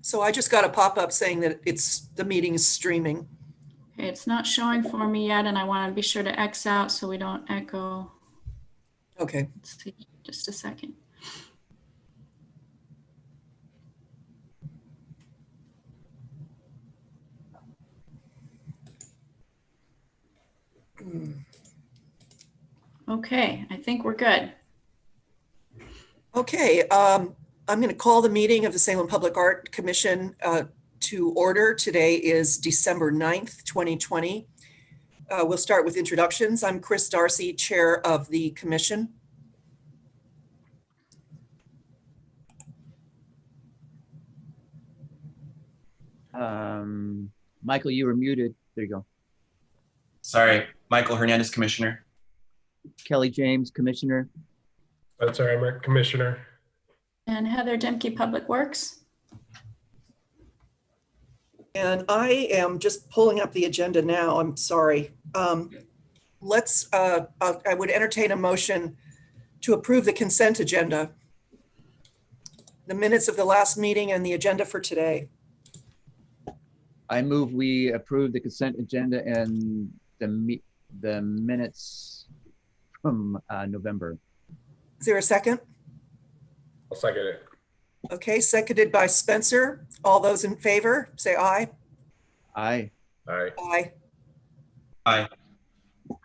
So I just got a pop-up saying that the meeting is streaming. Okay, it's not showing for me yet, and I want to be sure to X out so we don't echo. Okay. Let's see, just a second. Okay, I think we're good. Okay, I'm going to call the meeting of the Salem Public Art Commission to order. Today is December 9th, 2020. We'll start with introductions. I'm Chris Darcy, Chair of the Commission. Michael, you were muted. There you go. Sorry, Michael Hernandez, Commissioner. Kelly James, Commissioner. That's all right, I'm a Commissioner. And Heather Demke, Public Works. And I am just pulling up the agenda now. I'm sorry. I would entertain a motion to approve the consent agenda, the minutes of the last meeting and the agenda for today. I move we approve the consent agenda and the minutes from November. Is there a second? I'll second it. Okay, seconded by Spencer. All those in favor, say aye. Aye. Aye. Aye. Aye.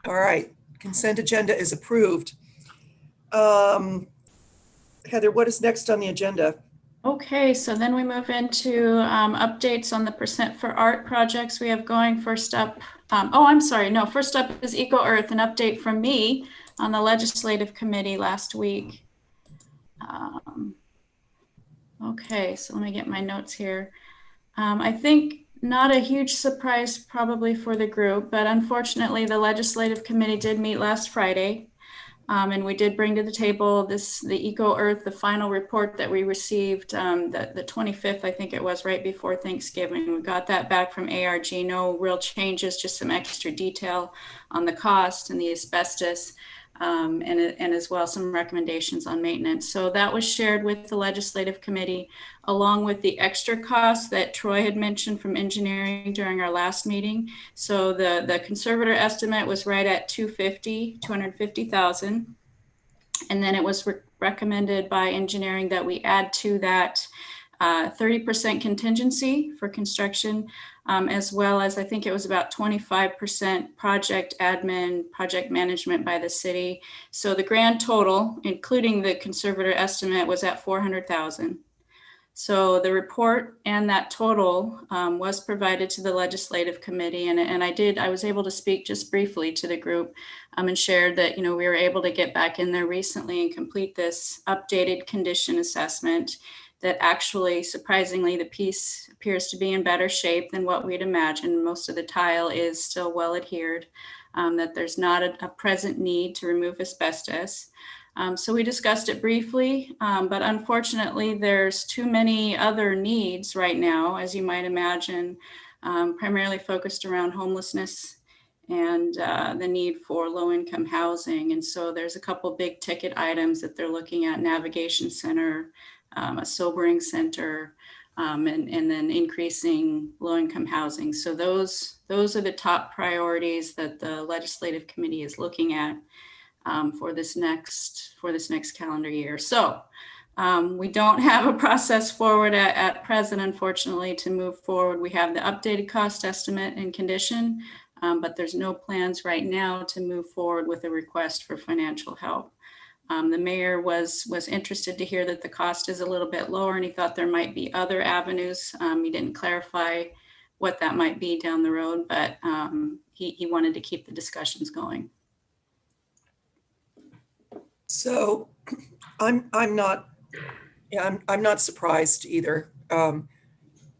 All right, consent agenda is approved. Heather, what is next on the agenda? Okay, so then we move into updates on the percent for art projects we have going. First up, first up is Eco Earth, an update from me on the legislative committee last week. Okay, so let me get my notes here. I think not a huge surprise probably for the group, but unfortunately the legislative committee did meet last Friday. And we did bring to the table the Eco Earth, the final report that we received the 25th, I think it was, right before Thanksgiving. We got that back from ARG, no real changes, just some extra detail on the cost and the asbestos, and as well some recommendations on maintenance. So that was shared with the legislative committee, along with the extra costs that Troy had mentioned from engineering during our last meeting. So the conservator estimate was right at $250,000. And then it was recommended by engineering that we add to that 30% contingency for construction, as well as I think it was about 25% project admin, project management by the city. So the grand total, including the conservator estimate, was at $400,000. So the report and that total was provided to the legislative committee, and I was able to speak just briefly to the group and shared that, we were able to get back in there recently and complete this updated condition assessment that actually, surprisingly, the piece appears to be in better shape than what we'd imagined. Most of the tile is still well adhered, that there's not a present need to remove asbestos. So we discussed it briefly, but unfortunately there's too many other needs right now, as you might imagine, primarily focused around homelessness and the need for low-income housing. And so there's a couple big ticket items that they're looking at: navigation center, a sobering center, and then increasing low-income housing. So those are the top priorities that the legislative committee is looking at for this next calendar year. So we don't have a process forward at present, unfortunately, to move forward. We have the updated cost estimate and condition, but there's no plans right now to move forward with a request for financial help. The mayor was interested to hear that the cost is a little bit lower, and he thought there might be other avenues. He didn't clarify what that might be down the road, but he wanted to keep the discussions going. So I'm not surprised either.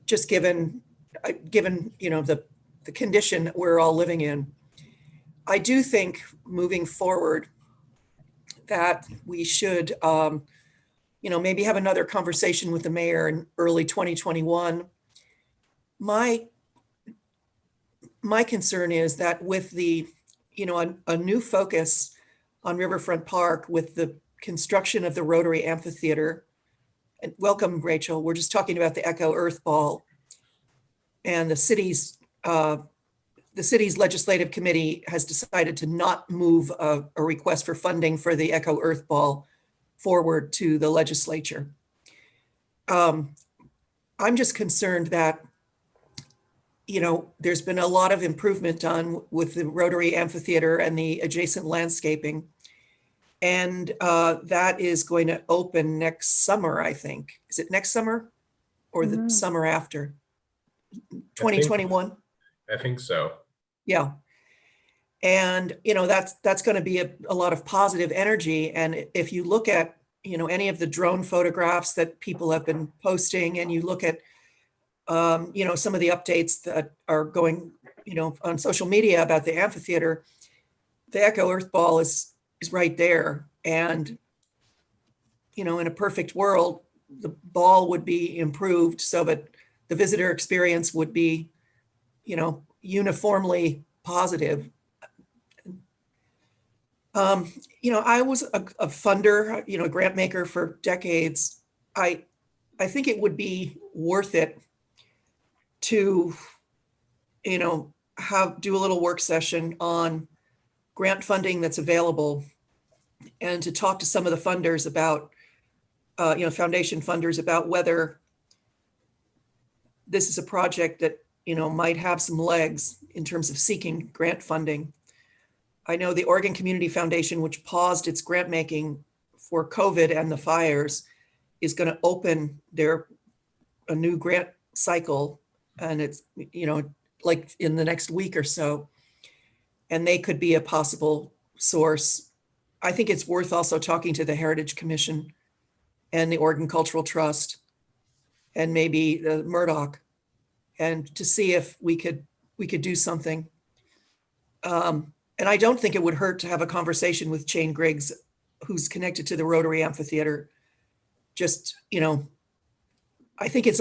Just given the condition we're all living in. I do think moving forward that we should maybe have another conversation with the mayor in early 2021. My concern is that with the a new focus on Riverfront Park, with the construction of the Rotary Amphitheater, and welcome, Rachel. We're just talking about the Echo Earth Ball. And the city's legislative committee has decided to not move a request for funding for the Echo Earth Ball forward to the legislature. I'm just concerned that, you know, there's been a lot of improvement done with the Rotary Amphitheater and the adjacent landscaping. And that is going to open next summer, I think. Is it next summer or the summer after? 2021? I think so. Yeah. And, you know, that's going to be a lot of positive energy. And if you look at, you know, any of the drone photographs that people have been posting, and you look at, you know, some of the updates that are going, you know, on social media about the amphitheater, the Echo Earth Ball is right there. And, you know, in a perfect world, the ball would be improved so that the visitor experience would be, you know, uniformly positive. You know, I was a funder, you know, a grant maker for decades. I think it would be worth it to, you know, do a little work session on grant funding that's available, and to talk to some of the funders about, you know, foundation funders about whether this is a project that, you know, might have some legs in terms of seeking grant funding. I know the Oregon Community Foundation, which paused its grant making for COVID and the fires, is going to open a new grant cycle, and it's, you know, like in the next week or so, and they could be a possible source. I think it's worth also talking to the Heritage Commission and the Oregon Cultural Trust and maybe the Murdoch, and to see if we could do something. And I don't think it would hurt to have a conversation with Jane Griggs, who's connected to the Rotary Amphitheater. Just, you know, I think it's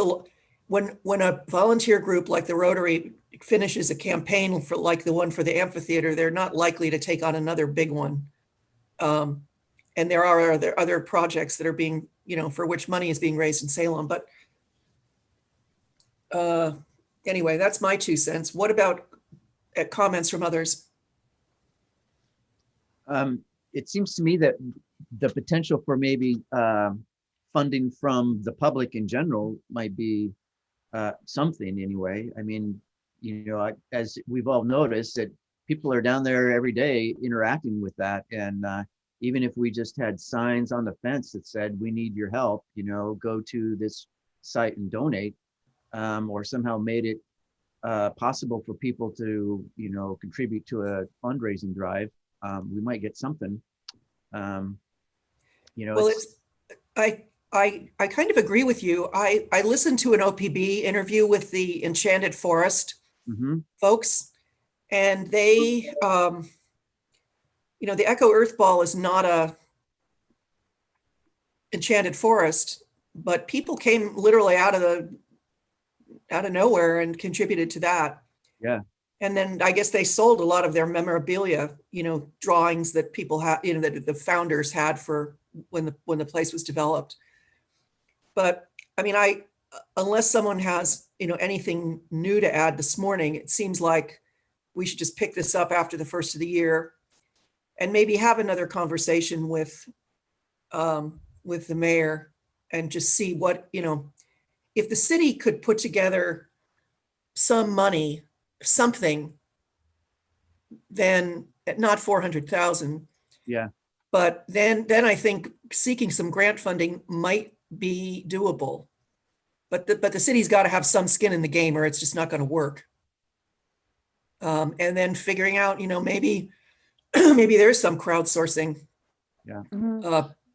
when a volunteer group like the Rotary finishes a campaign for like the one for the amphitheater, they're not likely to take on another big one. And there are other projects that are being, you know, for which money is being raised in Salem. But anyway, that's my 2 cents. What about comments from others? It seems to me that the potential for maybe funding from the public in general might be something anyway. I mean, you know, as we've all noticed, that people are down there every day interacting with that. And even if we just had signs on the fence that said, we need your help, you know, go to this site and donate, or somehow made it possible for people to, you know, contribute to a fundraising drive, we might get something. You know, well, I kind of agree with you. I listened to an OPB interview with the Enchanted Forest folks, and they, you know, the Echo Earth Ball is not a enchanted forest, but people came literally out of nowhere and contributed to that. Yeah. And then I guess they sold a lot of their memorabilia, you know, drawings that people had, you know, that the founders had for when the place was developed. But I mean, unless someone has, you know, anything new to add this morning, it seems like we should just pick this up after the first of the year and maybe have another conversation with the mayor and just see what, you know, if the city could put together some money, something, then not 400,000. Yeah. But then I think seeking some grant funding might be doable. But the city's got to have some skin in the game, or it's just not going to work. And then figuring out, you know, maybe there's some crowdsourcing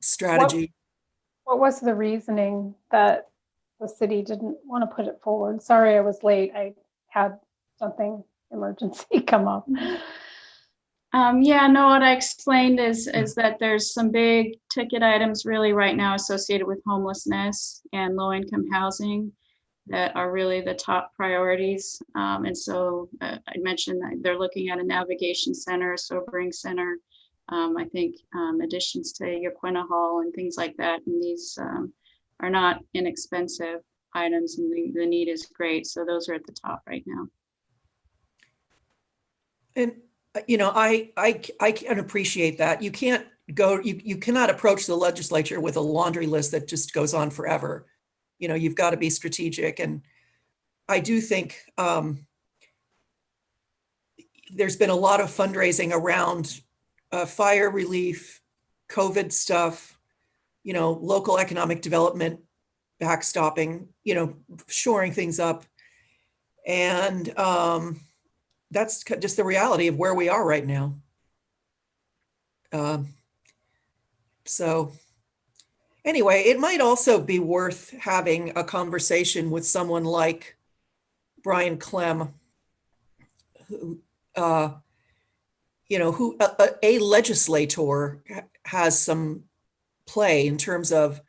strategy. What was the reasoning that the city didn't want to put it forward? Sorry, I was late. I had something emergency come up. Yeah, no, what I explained is that there's some big ticket items really right now associated with homelessness and low-income housing that are really the top priorities. And so I mentioned that they're looking at a navigation center, a sobering center, I think additions to Equitas Hall and things like that. And these are not inexpensive items, and the need is great. So those are at the top right now. And, I can appreciate that. You can't you cannot approach the legislature with a laundry list that just goes on forever. You've got to be strategic. And I do think there's been a lot of fundraising around fire relief, COVID stuff, local economic development, backstopping, shoring things up. And that's just the reality of where we are right now. So anyway, it might also be worth having a conversation with someone like Brian Clem, who, who a legislator has some play in terms of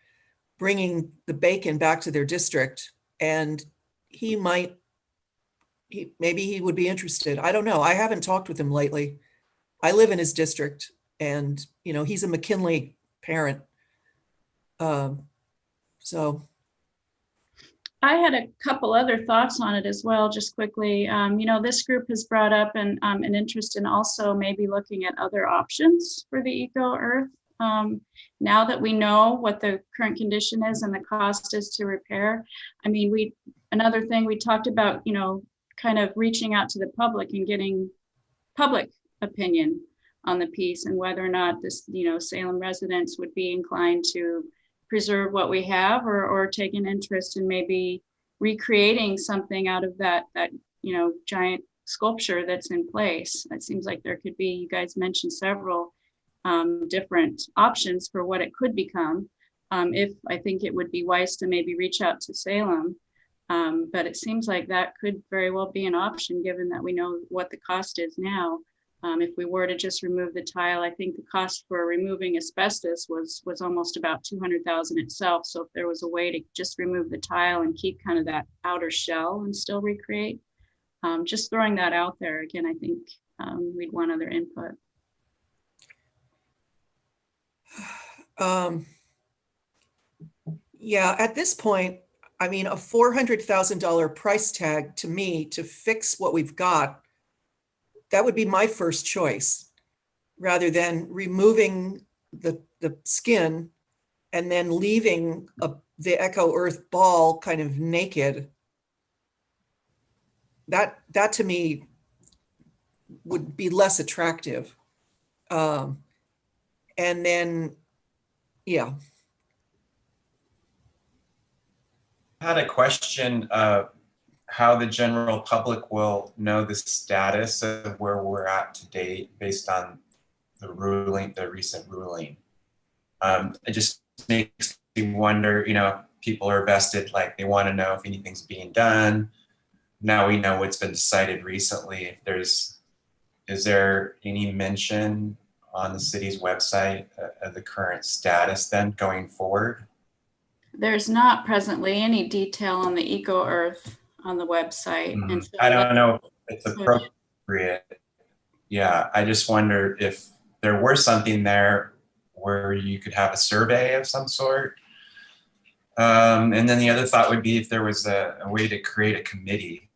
bringing the bacon back to their district, and maybe he would be interested. I don't know. I haven't talked with him lately. I live in his district, and he's a McKinley parent. So I had a couple other thoughts on it as well, just quickly. This group has brought up an interest in also maybe looking at other options for the Eco Earth. Now that we know what the current condition is and the cost is to repair, another thing we talked about, kind of reaching out to the public and getting public opinion on the piece, and whether or not this, Salem residents would be inclined to preserve what we have, or take an interest in maybe recreating something out of that giant sculpture that's in place. It seems like there could be, you guys mentioned several different options for what it could become. If I think it would be wise to maybe reach out to Salem, but it seems like that could very well be an option, given that we know what the cost is now. If we were to just remove the tile, I think the cost for removing asbestos was almost about $200,000 itself. So if there was a way to just remove the tile and keep kind of that outer shell and still recreate, just throwing that out there again, I think we'd want other input. Yeah, at this point, a $400,000 price tag to me to fix what we've got, that would be my first choice, rather than removing the skin and then leaving the Eco Earth ball kind of naked. That to me would be less attractive. And then, yeah. I had a question of how the general public will know the status of where we're at to date based on the recent ruling. It just makes me wonder, people are vested, like they want to know if anything's being done. Now we know what's been decided recently. Is there any mention on the city's website of the current status then going forward? There's not presently any detail on the Eco Earth on the website. And so I don't know if it's appropriate. Yeah, I just wonder if there were something there where you could have a survey of some sort. And then the other thought would be if there was a way to create a committee.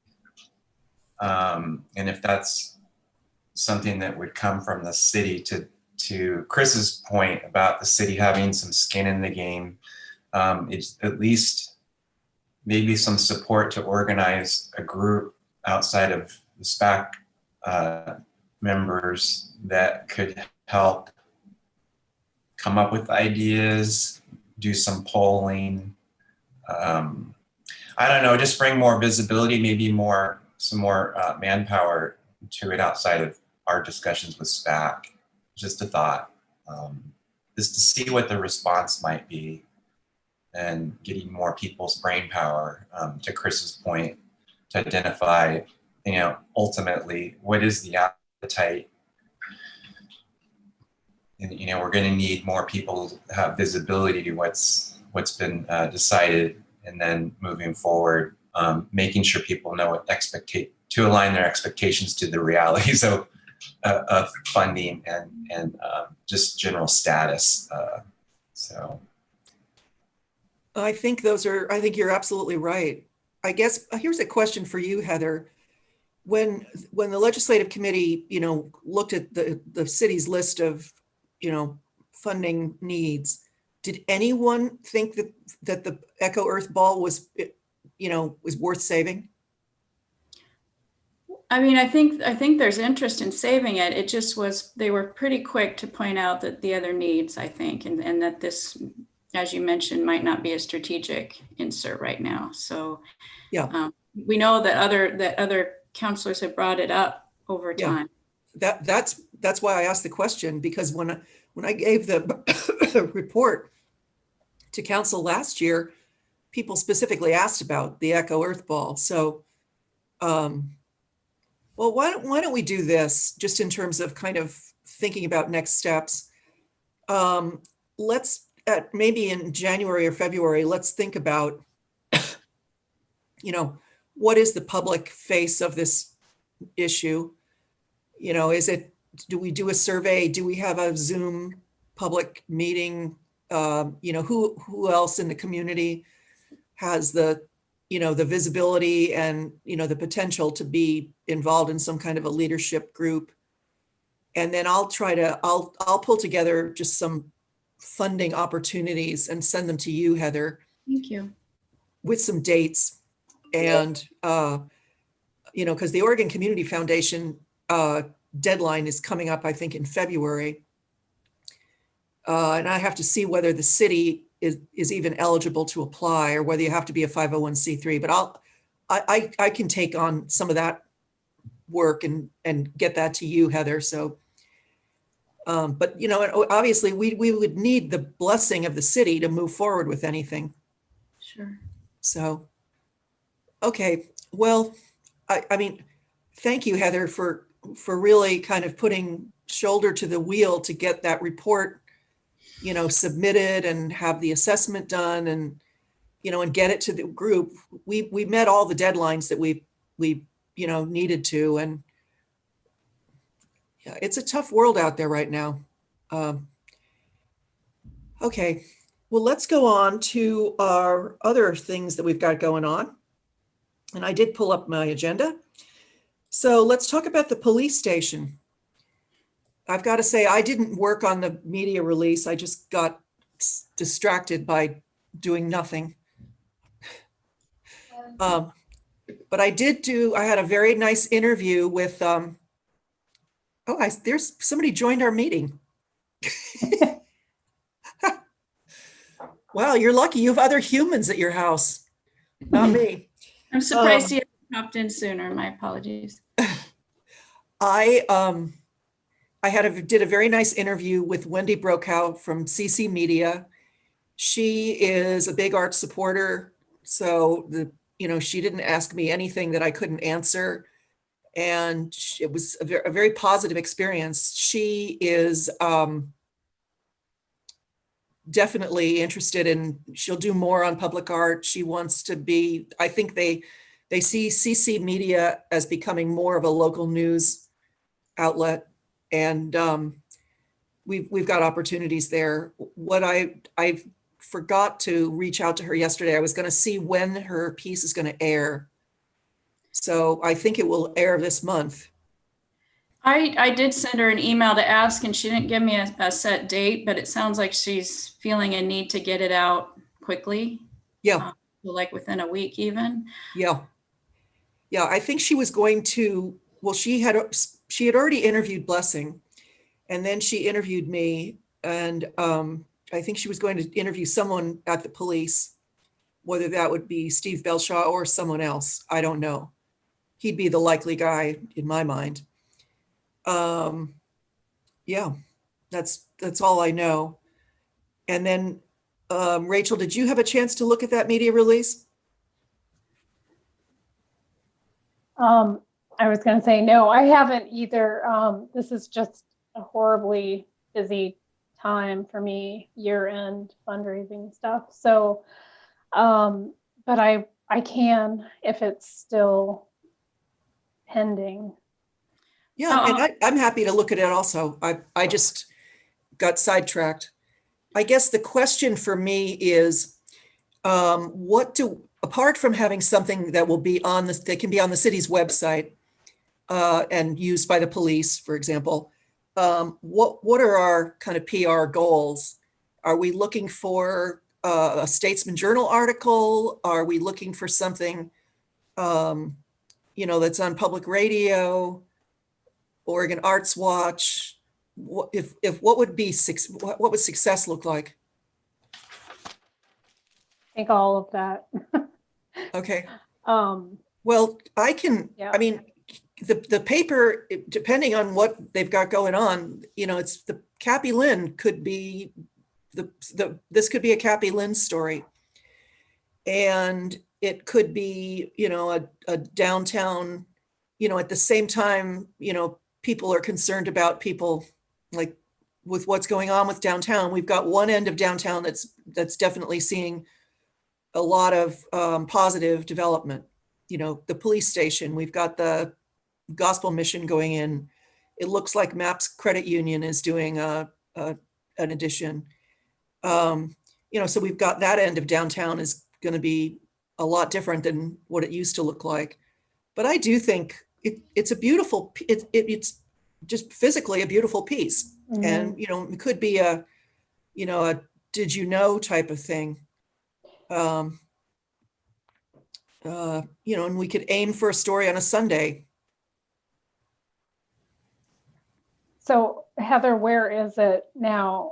And if that's something that would come from the city, to Chris's point about the city having some skin in the game, it's at least maybe some support to organize a group outside of the SPAC members that could help come up with ideas, do some polling. I don't know, just bring more visibility, maybe some more manpower to it outside of our discussions with SPAC. Just a thought, just to see what the response might be, and getting more people's brain power, to Chris's point, to identify, ultimately what is the appetite. And, we're going to need more people to have visibility to what's been decided, and then moving forward, making sure people know what to align their expectations to the realities of funding and just general status. So. I think you're absolutely right. I guess here's a question for you, Heather. When the legislative committee, looked at the city's list of, funding needs, did anyone think that the Echo Earth Ball was worth saving? I mean, I think there's interest in saving it. It just was, they were pretty quick to point out that the other needs, I think, and that this, as you mentioned, might not be a strategic insert right now. So Yeah. We know that other counselors have brought it up over Yeah. time. That's why I asked the question, because when I gave the report to council last year, people specifically asked about the Echo Earth Ball. So, well, why don't we do this just in terms of kind of thinking about next steps? Let's maybe in January or February, let's think about, what is the public face of this issue? Do we do a survey? Do we have a Zoom public meeting? Who else in the community has the visibility and, the potential to be involved in some kind of a leadership group? And then I'll pull together just some funding opportunities and send them to you, Heather, Thank you. with some dates. And, because the Oregon Community Foundation deadline is coming up, I think, in February. And I have to see whether the city is even eligible to apply, or whether you have to be a 501c3. But I can take on some of that work and get that to you, Heather. So, but obviously we would need the blessing of the city to move forward with anything. Sure. So, okay, well, I mean, thank you, Heather, for really kind of putting shoulder to the wheel to get that report, submitted and have the assessment done and, and get it to the group. We met all the deadlines that we needed to, and yeah, it's a tough world out there right now. Okay, well, let's go on to our other things that we've got going on. And I did pull up my agenda. So let's talk about the police station. I've got to say, I didn't work on the media release. I just got distracted by doing nothing. But I had a very nice interview with, there's somebody joined our meeting. Wow, you're lucky you have other humans at your house, not me. I'm surprised you popped in sooner. My apologies. I did a very nice interview with Wendy Brokow from CC Media. She is a big art supporter, so she didn't ask me anything that I couldn't answer, and it was a very positive experience. She is definitely interested in, she'll do more on public art. She wants to be, I think they see CC Media as becoming more of a local news outlet, and we've got opportunities there. What I forgot to reach out to her yesterday. I was going to see when her piece is going to air. So I think it will air this month. I did send her an email to ask, and she didn't give me a set date, but it sounds like she's feeling a need to get it out quickly. Yeah. Like within a week even. Yeah. Yeah. I think she was going to, well, she had already interviewed Blessing, and then she interviewed me, and I think she was going to interview someone at the police, whether that would be Steve Belshaw or someone else. I don't know. He'd be the likely guy in my mind. Yeah, that's all I know. And then, Rachel, did you have a chance to look at that media release? I was going to say, no, I haven't either. This is just a horribly busy time for me, year-end fundraising stuff. So, but I can, if it's still pending. Yeah, and I'm happy to look at it also. I just got sidetracked. I guess the question for me is, apart from having something that will be on this, that can be on the city's website and used by the police, for example, what are our kind of PR goals? Are we looking for a Statesman Journal article? Are we looking for something, that's on public radio, Oregon Arts Watch? What would success look like? I think all of that. Okay. Um, Well, Yeah. I mean, the paper, depending on what they've got going on, it's the Cappy Lynn could be this could be a Cappy Lynn story. And it could be, a downtown, at the same time, people are concerned about people like with what's going on with downtown. We've got one end of downtown that's definitely seeing a lot of positive development. The police station, we've got the gospel mission going in. It looks like MAPS Credit Union is doing an addition. So we've got that end of downtown is going to be a lot different than what it used to look like. But I do think it's a beautiful, it's just physically a beautiful piece. And, it could be a did you know type of thing. And we could aim for a story on a Sunday. So Heather, where is it now?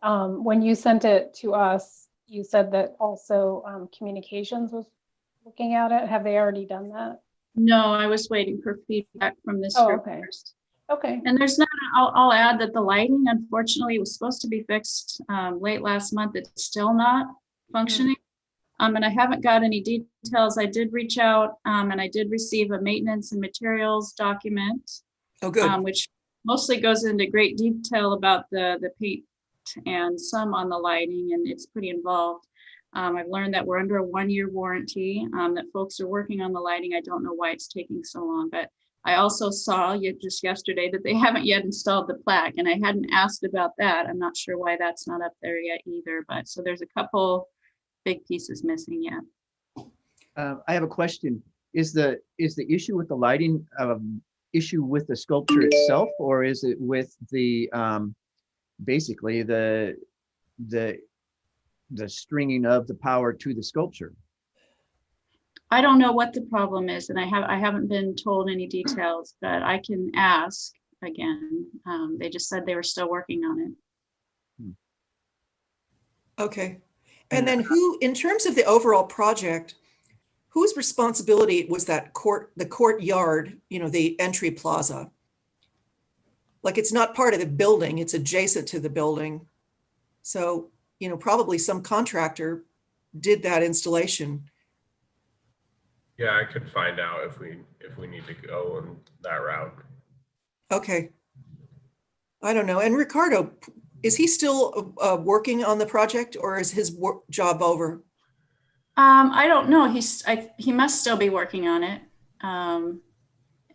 When you sent it to us, you said that also communications was looking at it. Have they already done that? No, I was waiting for feedback from this Oh, group okay. first. Okay. And there's not, I'll add that the lighting, unfortunately, was supposed to be fixed late last month. It's still not functioning. And I haven't got any details. I did reach out and I did receive a maintenance and materials document. Oh, good. Which mostly goes into great detail about the paint and some on the lighting, and it's pretty involved. I've learned that we're under a 1-year warranty, that folks are working on the lighting. I don't know why it's taking so long, but I also saw just yesterday that they haven't yet installed the plaque, and I hadn't asked about that. I'm not sure why that's not up there yet either, but so there's a couple big pieces missing yet. I have a question. Is the issue with the lighting issue with the sculpture itself, or is it with the basically the stringing of the power to the sculpture? I don't know what the problem is, and I haven't been told any details, but I can ask again. They just said they were still working on it. Okay. And then in terms of the overall project, whose responsibility was the courtyard, the entry plaza? Like, it's not part of the building, it's adjacent to the building. So, probably some contractor did that installation. Yeah, I could find out if we need to go on that route. Okay. I don't know. And Ricardo, is he still working on the project, or is his job over? I don't know. He must still be working on it.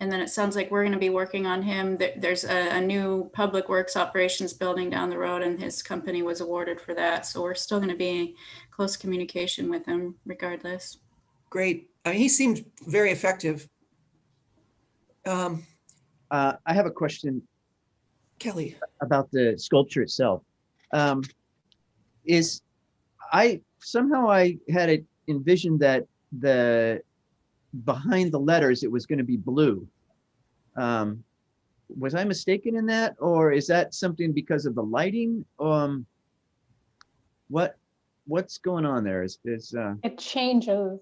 And then it sounds like we're going to be working on him. There's a new public works operations building down the road, and his company was awarded for that. So we're still going to be in close communication with him regardless. Great. I mean, he seemed very effective. I have a question, Kelly. about the sculpture itself. I had it envisioned that behind the letters it was going to be blue. Was I mistaken in that, or is that something because of the lighting? What's going on there? It changes.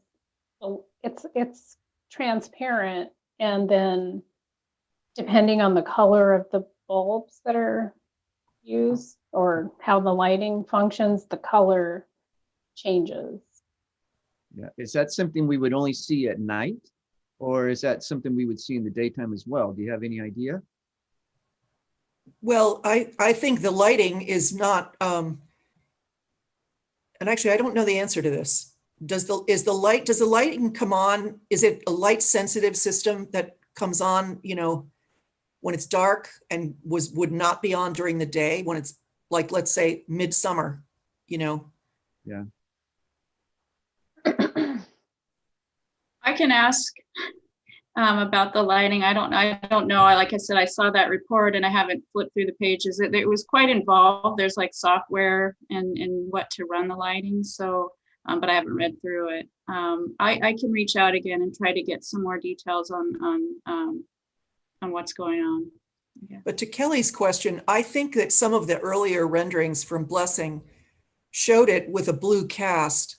It's transparent, and then depending on the color of the bulbs that are used or how the lighting functions, the color changes. Yeah, is that something we would only see at night, or is that something we would see in the daytime as well? Do you have any idea? Well, I think the lighting is not, and actually I don't know the answer to this. Does the lighting come on? Is it a light sensitive system that comes on, when it's dark, and would not be on during the day when it's, like, let's say midsummer, Yeah. I can ask about the lighting. I don't know. Like I said, I saw that report and I haven't flipped through the pages. It was quite involved. There's like software and what to run the lighting. So, but I haven't read through it. I can reach out again and try to get some more details on what's going on. Yeah. But to Kelly's question, I think that some of the earlier renderings from Blessing showed it with a blue cast,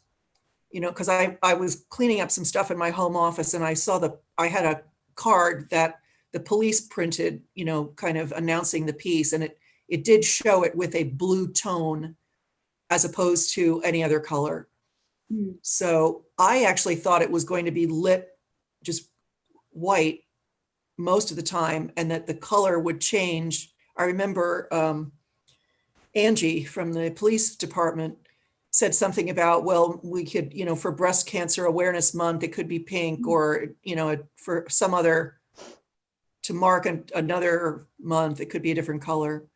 you know, because I was cleaning up some stuff in my home office and I saw I had a card that the police printed, you know, kind of announcing the piece, and it did show it with a blue tone as opposed to any other color. So I actually thought it was going to be lit just white most of the time and that the color would change. I remember Angie from the police department said something about, well, we could, you know, for Breast Cancer Awareness Month, it could be pink, or, you know, for some other, to mark another month, it could be a different color.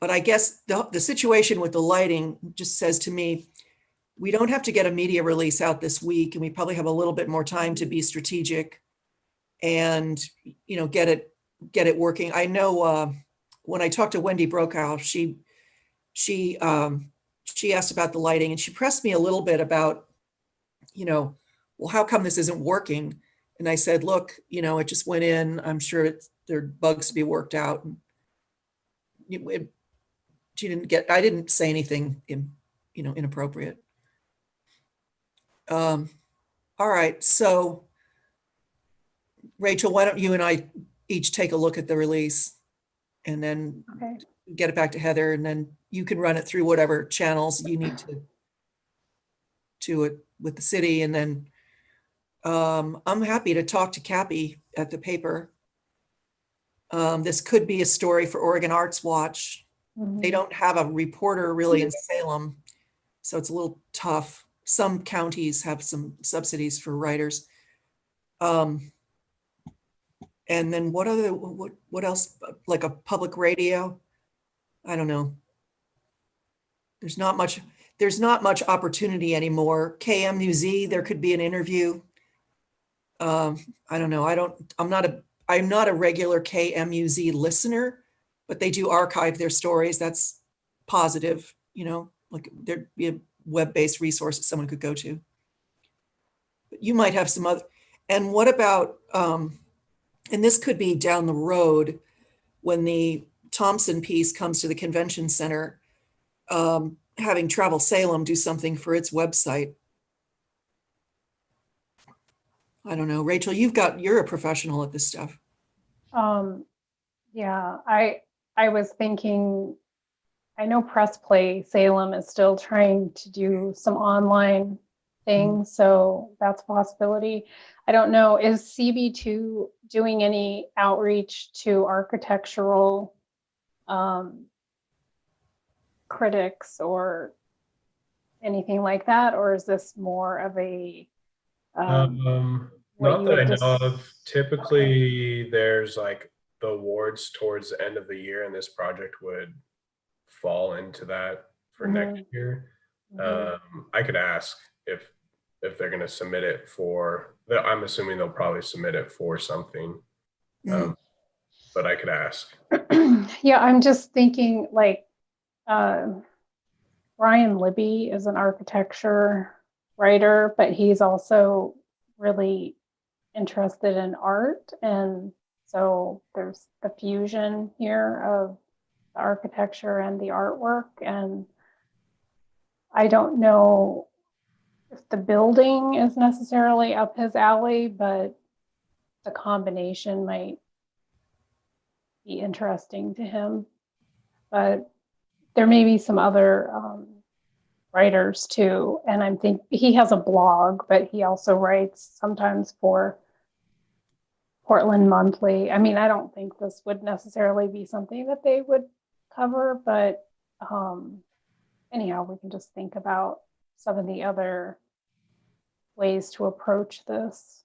But I guess the situation with the lighting just says to me, we don't have to get a media release out this week, and we probably have a little bit more time to be strategic and, you know, get it working. I know when I talked to Wendy Brokaw, she asked about the lighting, and she pressed me a little bit about, you know, well, how come this isn't working? And I said, look, you know, it just went in. I'm sure there are bugs to be worked out. I didn't say anything inappropriate. All right, so Rachel, why don't you and I each take a look at the release and then get it back to Heather, and then you can run it through whatever channels you need to it with the city. And then I'm happy to talk to Cappy at the paper. This could be a story for Oregon Arts Watch. They don't have a reporter really in Salem, so it's a little tough. Some counties have some subsidies for writers. And then what else? Like a public radio? I don't know. There's not much opportunity anymore. KMUZ, there could be an interview. I don't know. I'm not a regular KMUZ listener, but they do archive their stories. That's positive, you know, like there'd be a web-based resource that someone could go to. But you might have some other, and what about, and this could be down the road when the Thompson piece comes to the convention center, having Travel Salem do something for its website. I don't know. Rachel, you're a professional at this stuff. Yeah, I was thinking, I know Press Play Salem is still trying to do some online things, so that's a possibility. I don't know, is CB2 doing any outreach to architectural critics or anything like that, or is this more of a Not that I know of. Typically, there's like the awards towards the end of the year, and this project would fall into that for next year. I could ask if they're going to submit it for. I'm assuming they'll probably submit it for something, but I could ask. Yeah, I'm just thinking like Ryan Libby is an architecture writer, but he's also really interested in art, and so there's the fusion here of the architecture and the artwork. And I don't know if the building is necessarily up his alley, but the combination might be interesting to him. But there may be some other writers too. And I'm thinking he has a blog, but he also writes sometimes for Portland Monthly. I mean, I don't think this would necessarily be something that they would cover, but anyhow, we can just think about some of the other ways to approach this.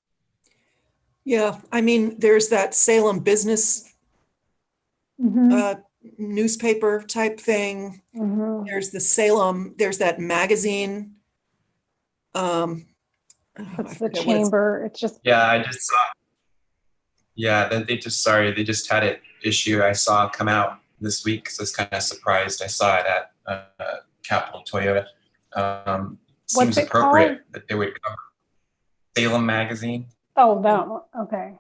Yeah, I mean, there's that Salem business newspaper type thing. There's the Salem, there's that magazine. I What's the forget what it's- chamber? It's just, Yeah, I just saw. Yeah, they just had an issue I saw come out this week. So I was kind of surprised. I saw it at Capital Toyota. Seems what's it appropriate called? that they would cover Salem magazine. Oh, that one. Okay.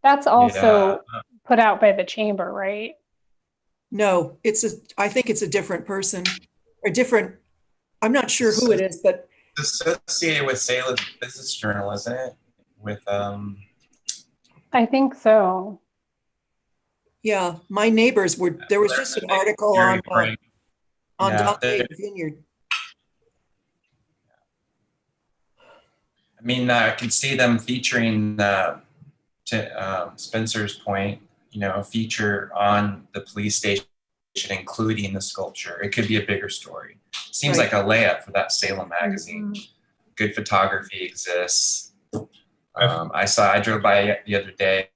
That's also put out by the chamber, right? No, I think it's a different person, or different, I'm not sure who it is, but It's associated with Salem Business Journal, isn't it? With I think so. yeah, my neighbors there was just an article on Yeah, Dante Vineyard. I mean, I can see them featuring, to Spencer's point, a feature on the police station, including the sculpture. It could be a bigger story. Seems Right. like a layup for that Salem magazine. Good photography exists. I drove by the other day,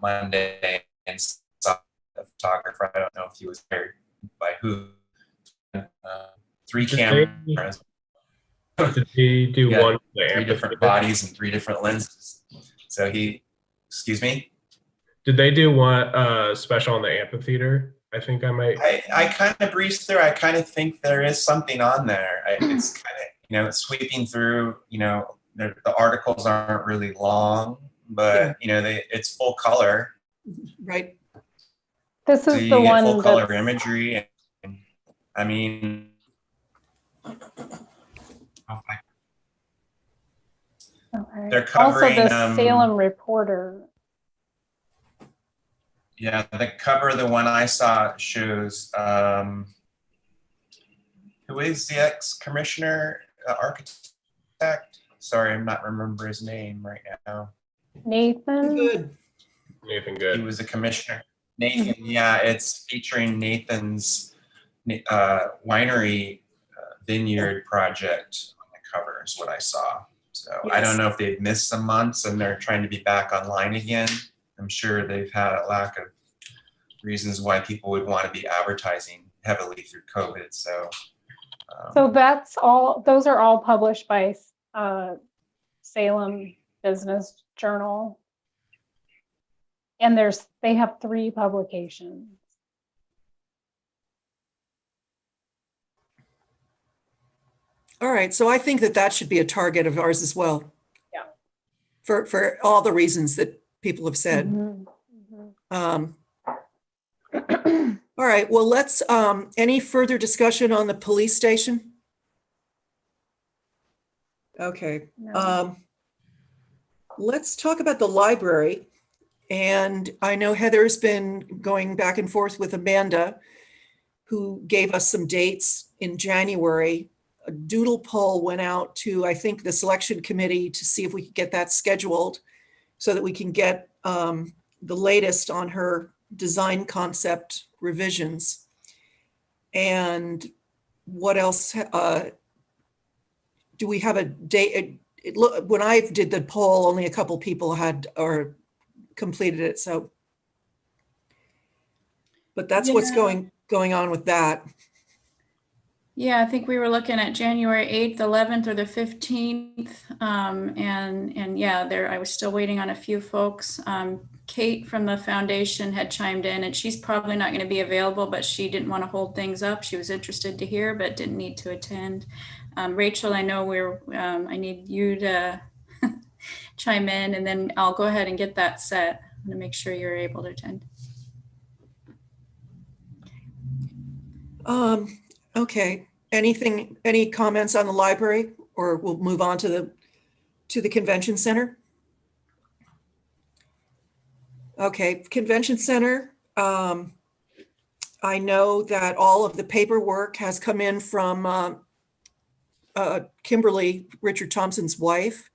Monday, and saw a photographer. I don't know if he was hired by who. 3 cameras. Did he do Yeah, one? with the 3 different amphitheater? bodies and 3 different lenses. So excuse me? Did they do one special on the amphitheater? I think I might. I kind of breezed through. I kind of think there is something on there. It's kind of, it's sweeping through, the articles aren't really long, but, it's full color. Right. This So is you the get one full color that's, imagery. And, I mean, okay. they're Also covering, the Salem Reporter. yeah, the cover of the one I saw shows, who is the ex-commissioner, architect? Sorry, I'm not remember his name right now. Nathan. Good. Nathan He Good. was a commissioner. Nathan, yeah, it's featuring Nathan's winery vineyard project on the cover is what I saw. So I don't know if they've missed some months and they're trying to be back online again. I'm sure they've had a lack of reasons why people would want to be advertising heavily through COVID. So that's all, those are all published by Salem Business Journal. And they have 3 publications. All right. So I think that should be a target of ours as well. Yeah. For all the reasons that people have said. Mhm. All right. Well, let's, any further discussion on the police station? Okay. No. Let's talk about the library. And I know Heather's been going back and forth with Amanda, who gave us some dates in January. A doodle poll went out to, I think, the selection committee to see if we could get that scheduled so that we can get the latest on her design concept revisions. And what else? Do we have a date? When I did the poll, only a couple people had or completed it. So, but that's what's going on with that. Yeah, I think we were looking at January 8th, 11th, or the 15th. And yeah, I was still waiting on a few folks. Kate from the foundation had chimed in, and she's probably not going to be available, but she didn't want to hold things up. She was interested to hear, but didn't need to attend. Rachel, I know I need you to chime in, and then I'll go ahead and get that set. I'm going to make sure you're able to attend. Okay. Any comments on the library, or we'll move on to the convention center? Okay, convention center. I know that all of the paperwork has come in from Kimberly, Richard Thompson's wife.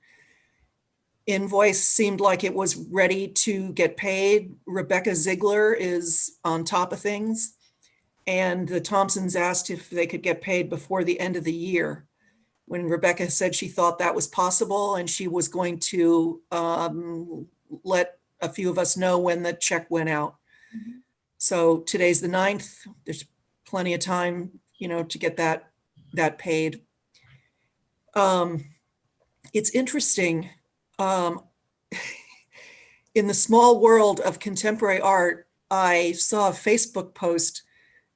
Invoice seemed like it was ready to get paid. Rebecca Ziegler is on top of things. And the Thompsons asked if they could get paid before the end of the year, when Rebecca said she thought that was possible and she was going to let a few of us know when the check went out. Mhm. So today's the 9th. There's plenty of time, to get that paid. it's interesting. In the small world of contemporary art, I saw a Facebook post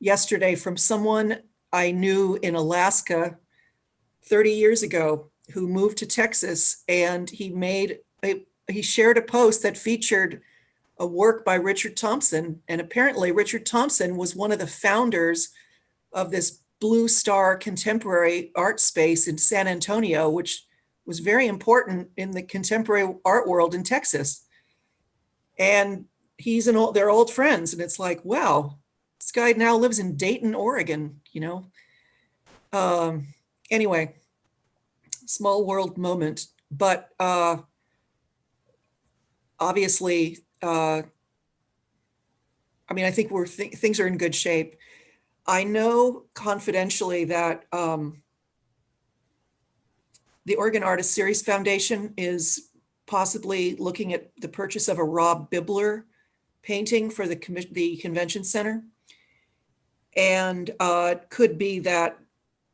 yesterday from someone I knew in Alaska 30 years ago who moved to Texas, and he shared a post that featured a work by Richard Thompson. And apparently Richard Thompson was one of the founders of this Blue Star contemporary art space in San Antonio, which was very important in the contemporary art world in Texas. And they're old friends. And it's like, wow, this guy now lives in Dayton, Oregon, Anyway, small world moment. But obviously, I think things are in good shape. I know confidentially that the Oregon Artist Series Foundation is possibly looking at the purchase of a Rob Bibler painting for the convention center. And it could be that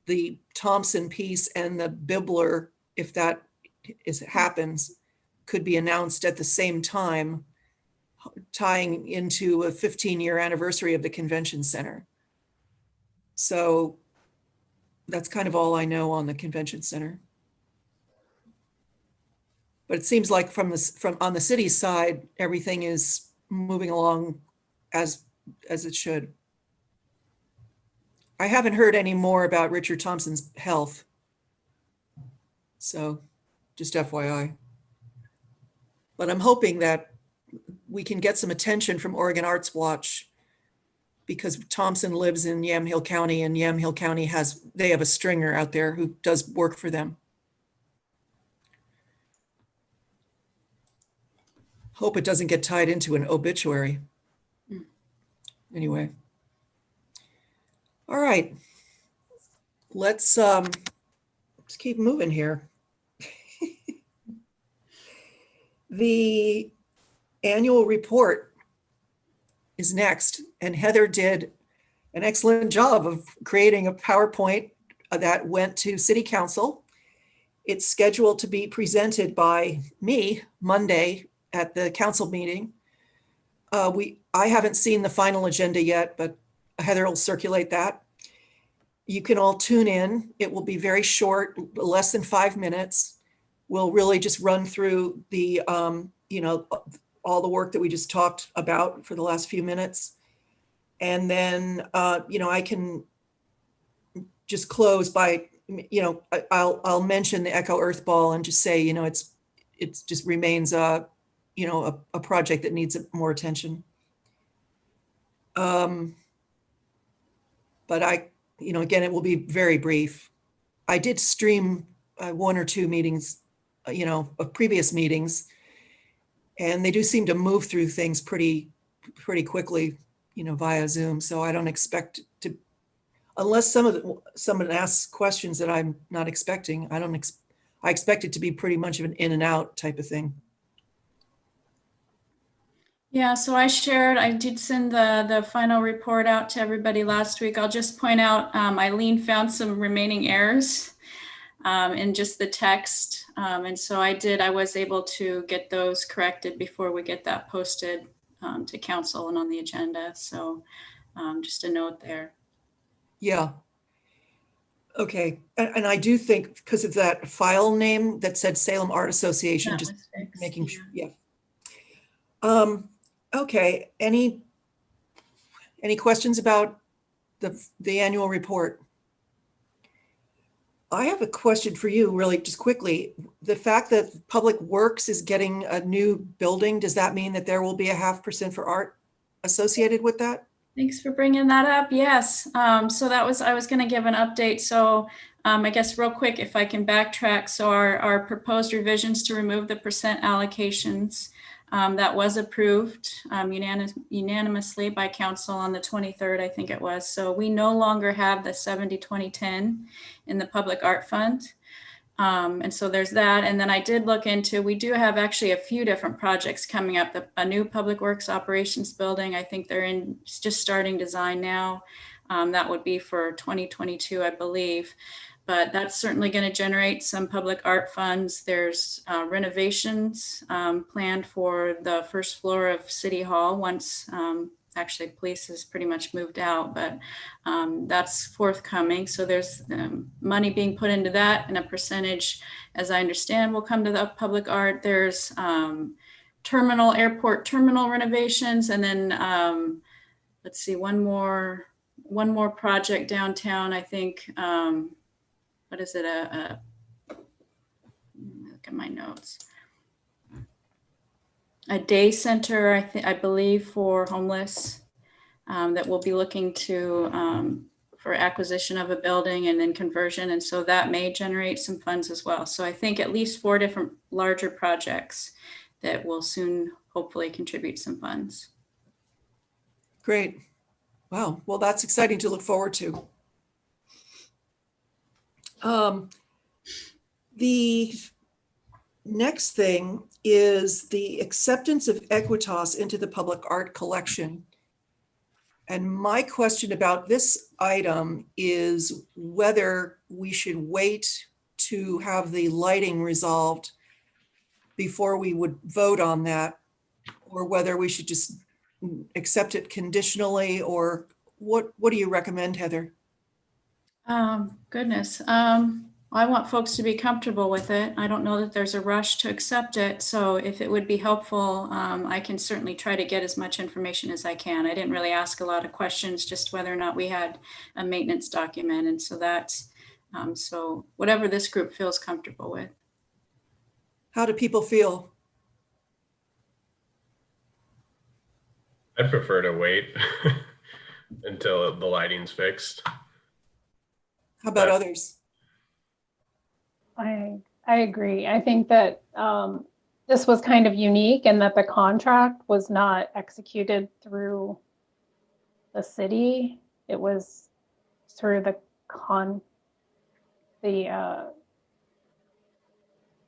the Thompson piece and the Bibler, if that happens, could be announced at the same time, tying into a 15-year anniversary of the convention center. So that's kind of all I know on the convention center. But it seems like from on the city's side, everything is moving along as it should. I haven't heard any more about Richard Thompson's health. So just FYI. But I'm hoping that we can get some attention from Oregon Arts Watch, because Thompson lives in Yamhill County, and Yamhill County they have a stringer out there who does work for them. Hope it doesn't get tied into an obituary. Anyway. All right. Let's keep moving here. The annual report is next, and Heather did an excellent job of creating a PowerPoint that went to City Council. It's scheduled to be presented by me Monday at the council meeting. I haven't seen the final agenda yet, but Heather will circulate that. You can all tune in. It will be very short, less than 5 minutes. We'll really just run through the, all the work that we just talked about for the last few minutes. And then, I can just close by, I'll mention the Echo Earth Ball and just say, it just remains a project that needs more attention. But again, it will be very brief. I did stream 1 or 2 meetings, of previous meetings, and they do seem to move through things pretty quickly, via Zoom. So I don't expect to, unless someone asks questions that I'm not expecting, I expect it to be pretty much of an in and out type of thing. Yeah, so I did send the final report out to everybody last week. I'll just point out, Eileen found some remaining errors in just the text. And so I was able to get those corrected before we get that posted to council and on the agenda. So just a note there. Yeah. Okay. And I do think because of that file name that said Salem Art Association, just making sure. Yeah. Okay. Any questions about the annual report? I have a question for you, really, just quickly. The fact that Public Works is getting a new building, does that mean that there will be a 0.5% for art associated with that? Thanks for bringing that up. Yes. So I was going to give an update. So I guess real quick, if I can backtrack. So our proposed revisions to remove the percent allocations, that was approved unanimously by council on the 23rd, I think it was. So we no longer have the 70-20-10 in the Public Art Fund. And so there's that. And then I did look into, we do have actually a few different projects coming up. A new Public Works Operations building. I think they're just starting design now. That would be for 2022, I believe. but that's certainly going to generate some public art funds. There's renovations planned for the first floor of City Hall once actually police has pretty much moved out, but that's forthcoming. So there's money being put into that, and a percentage, as I understand, will come to the public art. There's airport terminal renovations, and then let's see, one more project downtown, I think. What is it? Look at my notes. A day center, I believe, for homeless that will be looking to for acquisition of a building and then conversion. And so that may generate some funds as well. So I think at least 4 different larger projects that will soon hopefully contribute some funds. Great. Wow. Well, that's exciting to look forward to. The next thing is the acceptance of Equitas into the public art collection. And my question about this item is whether we should wait to have the lighting resolved before we would vote on that, or whether we should just accept it conditionally, or what do you recommend, Heather? Goodness. I want folks to be comfortable with it. I don't know that there's a rush to accept it. So if it would be helpful, I can certainly try to get as much information as I can. I didn't really ask a lot of questions, just whether or not we had a maintenance document. And so that's, so whatever this group feels comfortable with. How do people feel? I'd prefer to wait until the lighting's fixed. How about others? I agree. I think that this was kind of unique in that the contract was not executed through the city. It was through the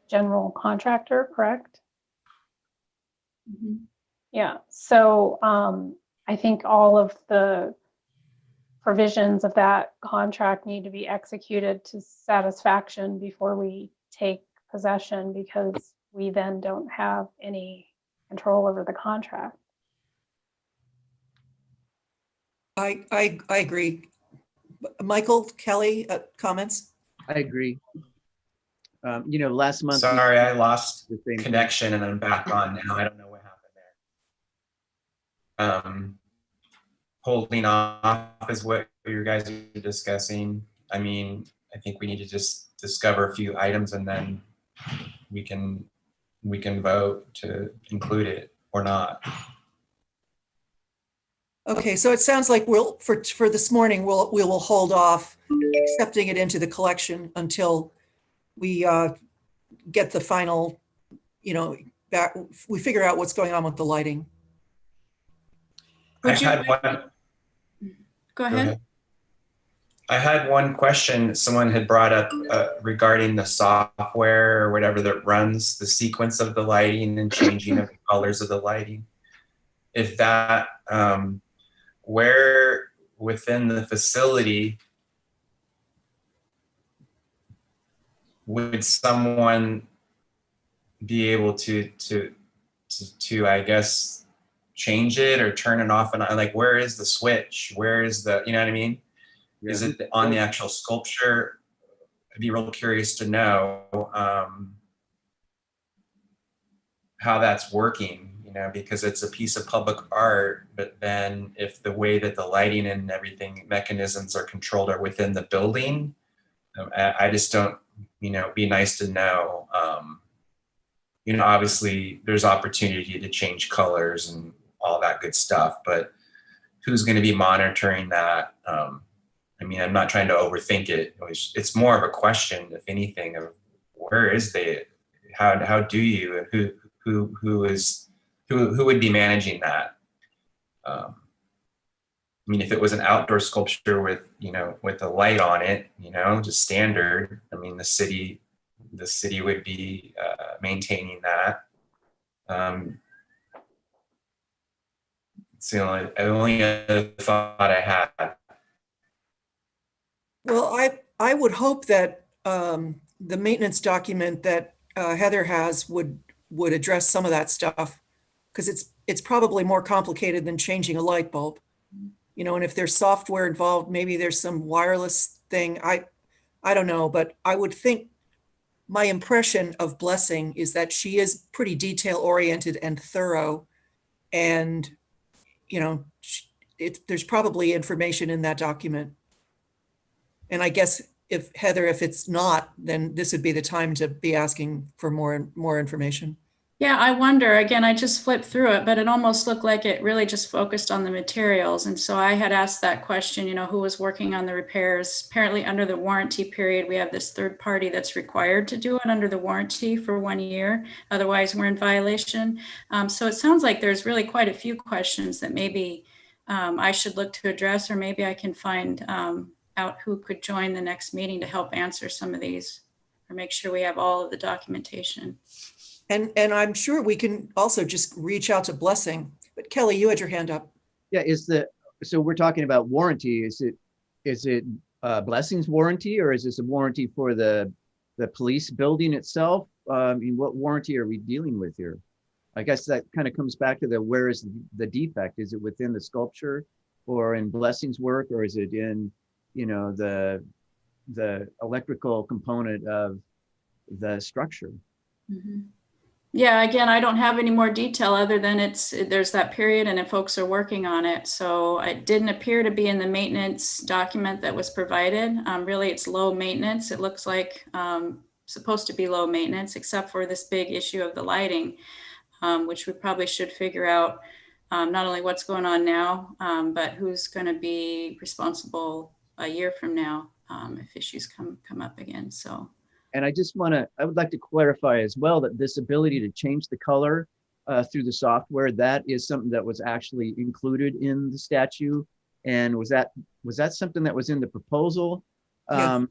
general contractor, correct? Mm-hmm. Yeah. So I think all of the provisions of that contract need to be executed to satisfaction before we take possession, because we then don't have any control over the contract. I agree. Michael, Kelly, comments? I agree. Last month. Sorry, I lost the same connection and I'm back on now. I don't know what happened there. Holding off is what you guys are discussing. I mean, I think we need to just discover a few items and then we can vote to include it or not. Okay, so it sounds like we'll for this morning we will hold off accepting it into the collection until we get the final, back. We figure out what's going on with the lighting. Go ahead. I had one question someone had brought up regarding the software or whatever that runs the sequence of the lighting and changing of the colors of the lighting. If that, where within the facility would someone be able to I guess change it or turn it off and on? Like, where is the switch? Where is the, you know what I mean? Yeah. Is it on the actual sculpture? I'd be real curious to know how that's working, because it's a piece of public art, but then if the way that the lighting and everything mechanisms are controlled are within the building, I just don't, be nice to know. Obviously there's opportunity to change colors and all that good stuff, but who's going to be monitoring that? I'm not trying to overthink it. It's more of a question, if anything, of where is how do you, and who would be managing that? If it was an outdoor sculpture with, with a light on it, just standard, the city would be maintaining that. It's the only other thought I had. Well, I would hope that the maintenance document that Heather has would address some of that stuff, because it's probably more complicated than changing a light bulb. You know, and if there's software involved, maybe there's some wireless thing. I don't know, but I would think my impression of Blessing is that she is pretty detail oriented and thorough, and you know, there's probably information in that document. And I guess if Heather, if it's not, then this would be the time to be asking for more information. Yeah, I wonder, again, I just flipped through it, but it almost looked like it really just focused on the materials. And so I had asked that question, you know, who was working on the repairs? Apparently under the warranty period, we have this third party that's required to do it under the warranty for 1 year. Otherwise, we're in violation. So it sounds like there's really quite a few questions that maybe I should look to address, or maybe I can find out who could join the next meeting to help answer some of these, or make sure we have all of the documentation. And I'm sure we can also just reach out to Blessing. But Kelly, you had your hand up. Yeah, so we're talking about warranty. Is it Blessing's warranty, or is this a warranty for the police building itself? I mean, what warranty are we dealing with here? I guess that kind of comes back to where is the defect? Is it within the sculpture or in Blessing's work, or is it in, you know, the electrical component of the structure? Mm-hmm. Yeah, again, I don't have any more detail other than there's that period and if folks are working on it. So it didn't appear to be in the maintenance document that was provided. Really, it's low maintenance. It looks like supposed to be low maintenance, except for this big issue of the lighting, which we probably should figure out not only what's going on now, but who's going to be responsible a year from now if issues come up again. So. And I would like to clarify as well that this ability to change the color through the software, that is something that was actually included in the statute. And was that something that was in the proposal? Yes.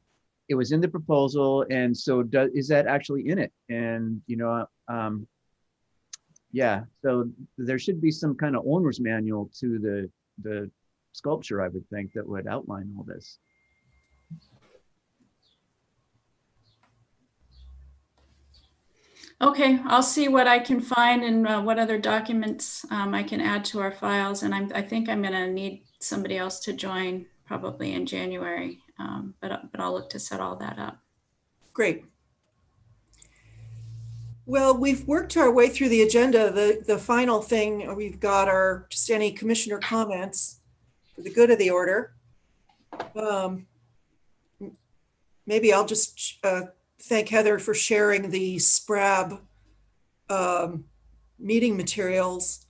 It was in the proposal. And so is that actually in it? And, you know, yeah, so there should be some kind of owner's manual to the sculpture, I would think, that would outline all this. Okay, I'll see what I can find and what other documents I can add to our files. And I think I'm going to need somebody else to join probably in January, but I'll look to set all that up. Great. Well, we've worked our way through the agenda. The final thing we've got are just any commissioner comments for the good of the order. Maybe I'll just thank Heather for sharing the SPRAB meeting materials,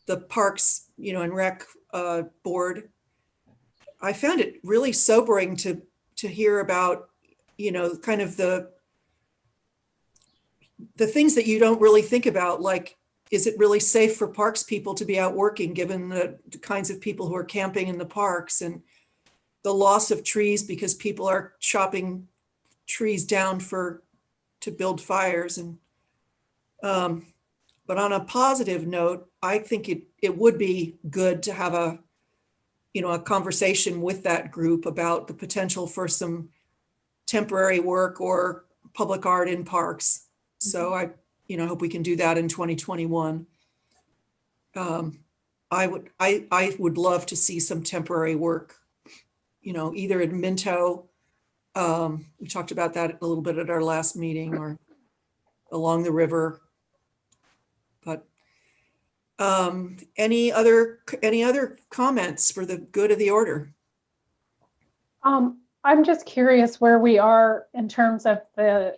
the Parks, you know, and Rec board. I found it really sobering to hear about, you know, kind of the things that you don't really think about, like, is it really safe for parks people to be out working given the kinds of people who are camping in the parks, and the loss of trees because people are chopping trees down to build fires. And but on a positive note, I think it would be good to have a conversation with that group about the potential for some temporary work or public art in parks. So I hope we can do that in 2021. I would love to see some temporary work, either in Minto. We talked about that a little bit at our last meeting, or along the river. But any other comments for the good of the order? I'm just curious where we are in terms of the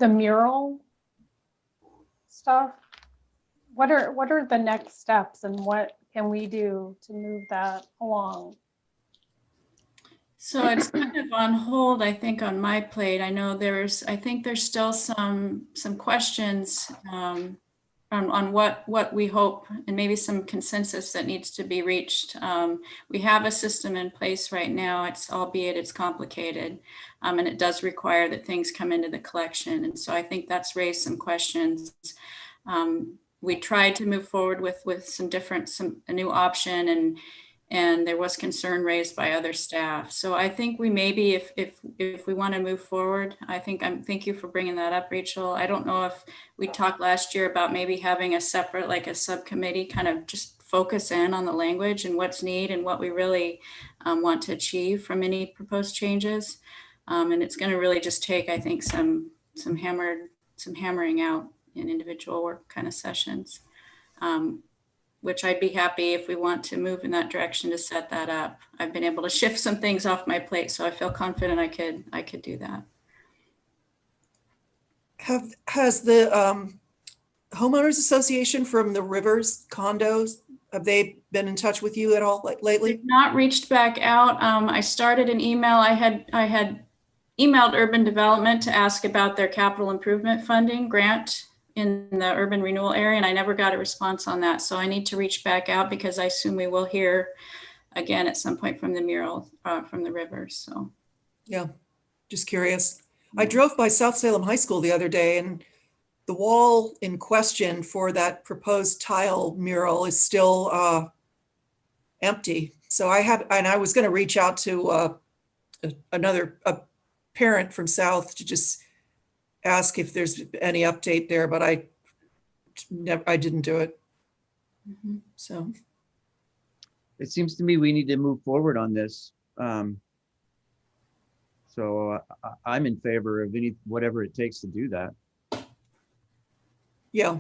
mural stuff. What are the next steps, and what can we do to move that along? So it's kind of on hold, I think, on my plate. I know there's still some questions on what we hope, and maybe some consensus that needs to be reached. We have a system in place right now. Albeit it's complicated, and it does require that things come into the collection. And so I think that's raised some questions. We tried to move forward with a new option, and And there was concern raised by other staff. So I think we maybe, if we want to move forward, thank you for bringing that up, Rachel. I don't know if we talked last year about maybe having a separate, like a subcommittee, kind of just focus in on the language and what's needed and what we really want to achieve from any proposed changes. And it's going to really just take, I think, some hammering out in individual work kind of sessions. Which I'd be happy if we want to move in that direction to set that up. I've been able to shift some things off my plate, so I feel confident I could do that. Has the homeowners association from the Rivers condos, have they been in touch with you at all lately? They've not reached back out. I started an email. I had emailed Urban Development to ask about their capital improvement funding grant in the urban renewal area, and I never got a response on that. So I need to reach back out because I assume we will hear again at some point from the mural from the Rivers. So yeah, just curious. I drove by South Salem High School the other day, and the wall in question for that proposed tile mural is still empty. So I was going to reach out to a parent from South to just ask if there's any update there, but I didn't do it. mm-hmm. So It seems to me we need to move forward on this. I'm in favor of whatever it takes to do that. yeah,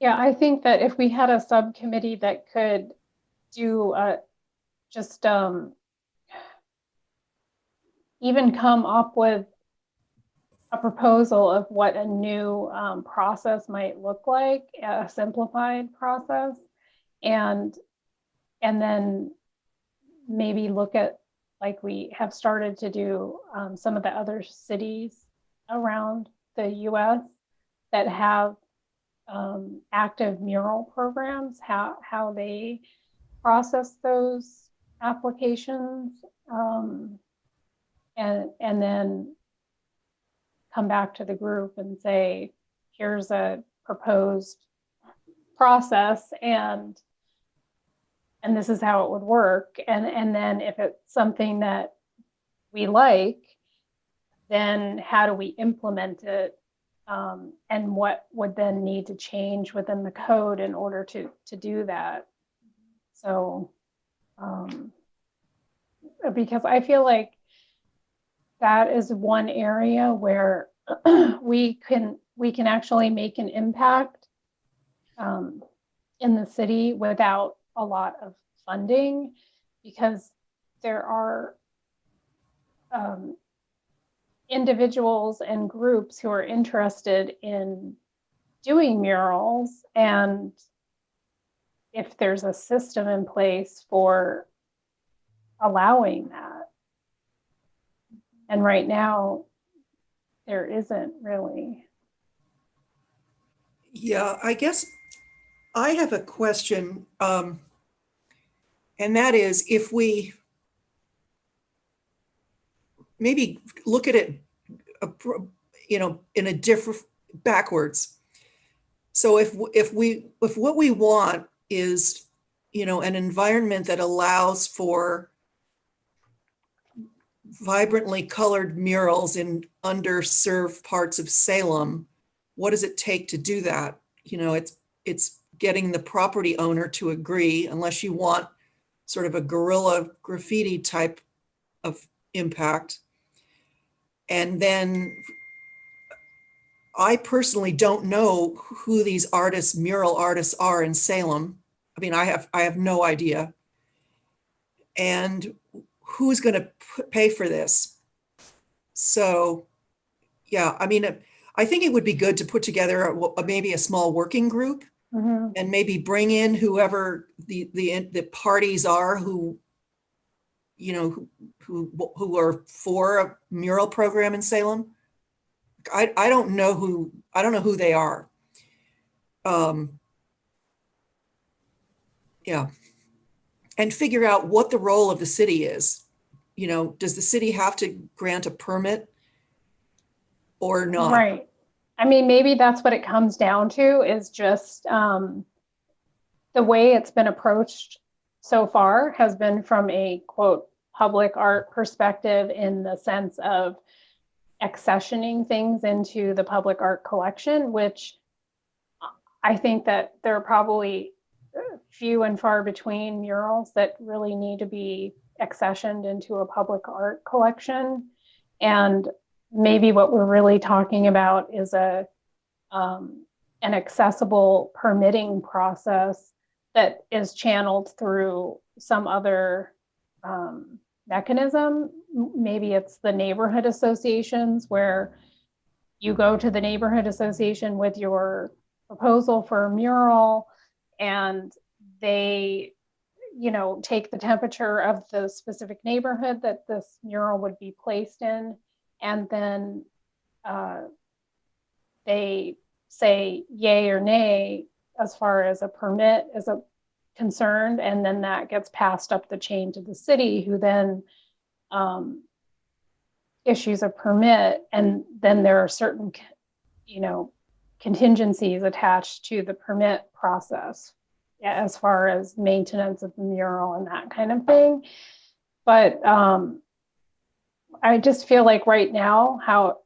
Yeah, I think that if we had a subcommittee that could do just even come up with a proposal of what a new process might look like, a simplified process, and then maybe look at, like we have started to do, some of the other cities around the US that have active mural programs, how they process those applications, and then come back to the group and say, here's a proposed process, and this is how it would work. And then if it's something that we like, then how do we implement it? And what would then need to change within the code in order to do that? So, because I feel like that is one area where we can actually make an impact in the city without a lot of funding, because there are individuals and groups who are interested in doing murals, and if there's a system in place for allowing that. And right now, there isn't really. yeah, I guess I have a question, and that is, if we maybe look at it, in a different backwards. So if what we want is, an environment that allows for vibrantly colored murals in underserved parts of Salem, what does it take to do that? It's getting the property owner to agree, unless you want sort of a guerrilla graffiti type of impact. And then I personally don't know who these mural artists are in Salem. I mean, I have no idea. And who's going to pay for this? So, yeah, I mean, I think it would be good to put together maybe a small working group, and maybe bring in whoever the parties are who are for a mural program in Salem. I don't know who they are. Yeah. And figure out what the role of the city is. Does the city have to grant a permit or not? Right. I mean, maybe that's what it comes down to, is just the way it's been approached so far has been from a quote public art perspective, in the sense of accessioning things into the public art collection, which I think that there are probably few and far between murals that really need to be accessioned into a public art collection. And maybe what we're really talking about is an accessible permitting process that is channeled through some other mechanism. Maybe it's the neighborhood associations, where you go to the neighborhood association with your proposal for a mural, and they, take the temperature of the specific neighborhood that this mural would be placed in, and then they say yay or nay as far as a permit is concerned, and then that gets passed up the chain to the city, who then issues a permit, and then there are certain, contingencies attached to the permit process as far as maintenance of the mural and that kind of thing. But I just feel like right now how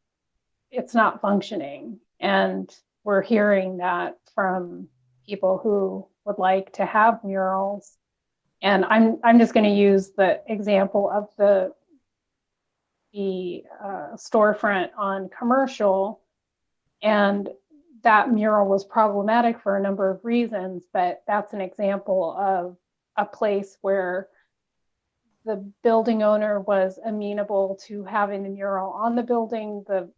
it's not functioning, and we're hearing that from people who would like to have murals. And I'm just going to use the example of the storefront on Commercial, and that mural was problematic for a number of reasons, but that's an example of a place where the building owner was amenable to having the mural on the building. The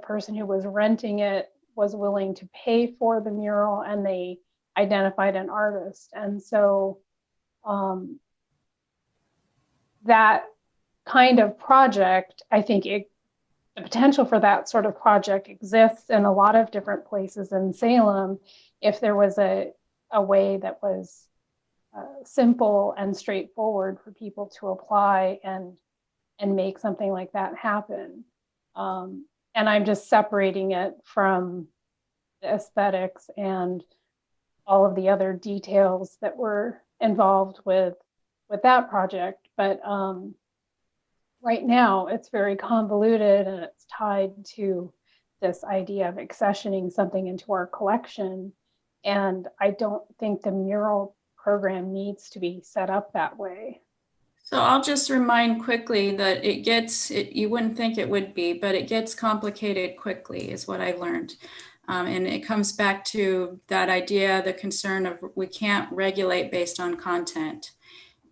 person who was renting it was willing to pay for the mural, and they identified an artist. And so that kind of project, I think the potential for that sort of project exists in a lot of different places in Salem, if there was a way that was simple and straightforward for people to apply and make something like that happen. And I'm just separating it from the aesthetics and all of the other details that were involved with that project. But right now it's very convoluted, and it's tied to this idea of accessioning something into our collection. And I don't think the mural program needs to be set up that way. So I'll just remind quickly that you wouldn't think it would be, but it gets complicated quickly, is what I learned. And it comes back to that idea, the concern of we can't regulate based on content.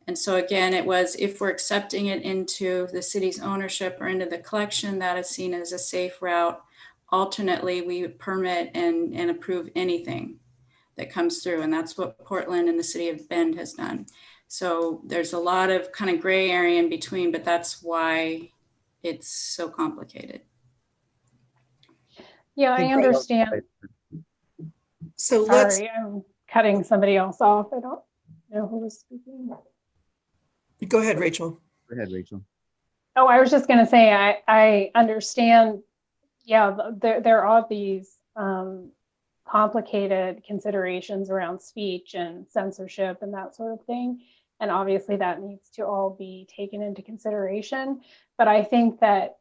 And so again, it was, if we're accepting it into the city's ownership or into the collection, that is seen as a safe route. Alternately, we permit and approve anything that comes through. And that's what Portland and the city of Bend has done. So there's a lot of kind of gray area in between, but that's why it's so complicated. Yeah, I understand. So Sorry, I'm cutting somebody else off. I don't know who was speaking. go ahead, Rachel. Go ahead, Rachel. Oh, I was just going to say, I understand. Yeah, there are these complicated considerations around speech and censorship and that sort of thing. And obviously that needs to all be taken into consideration. But I think that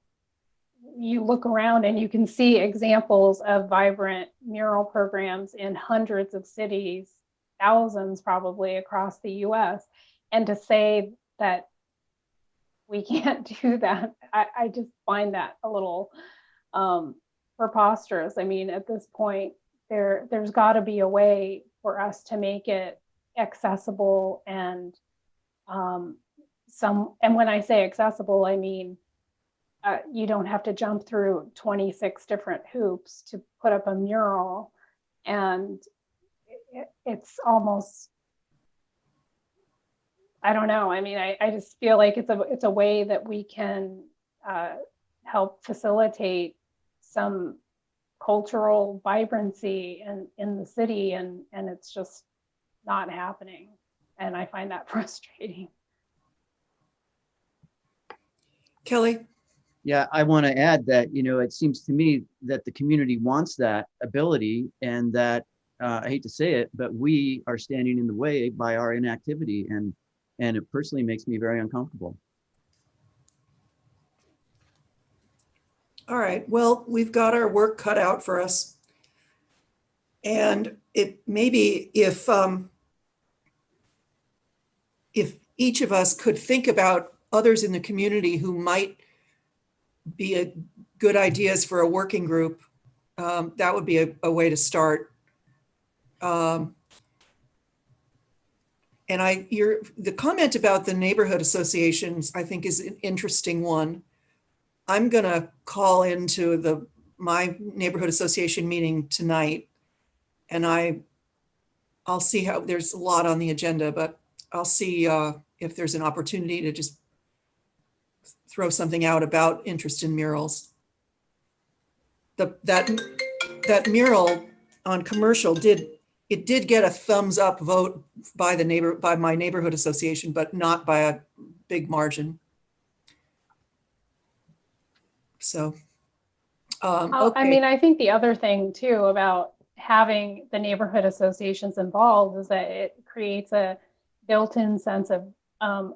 you look around and you can see examples of vibrant mural programs in hundreds of cities, thousands probably across the US. And to say that we can't do that, I just find that a little preposterous. I mean, at this point, there's got to be a way for us to make it accessible and and when I say accessible, I mean you don't have to jump through 26 different hoops to put up a mural, and it's almost, I don't know. I mean, I just feel like it's a way that we can help facilitate some cultural vibrancy in the city, and it's just not happening. And I find that frustrating. Kelly? Yeah, I want to add that, it seems to me that the community wants that ability, and that I hate to say it, but we are standing in the way by our inactivity, and it personally makes me very uncomfortable. All right, well, we've got our work cut out for us. And it maybe if each of us could think about others in the community who might be good ideas for a working group, that would be a way to start. And the comment about the neighborhood associations, I think, is an interesting one. I'm gonna call into my neighborhood association meeting tonight, and I'll see how, there's a lot on the agenda, but I'll see if there's an opportunity to just throw something out about interest in murals. That mural on Commercial did get a thumbs up vote by my neighborhood association, but not by a big margin. So, okay. I mean, I think the other thing too about having the neighborhood associations involved is that it creates a built-in sense of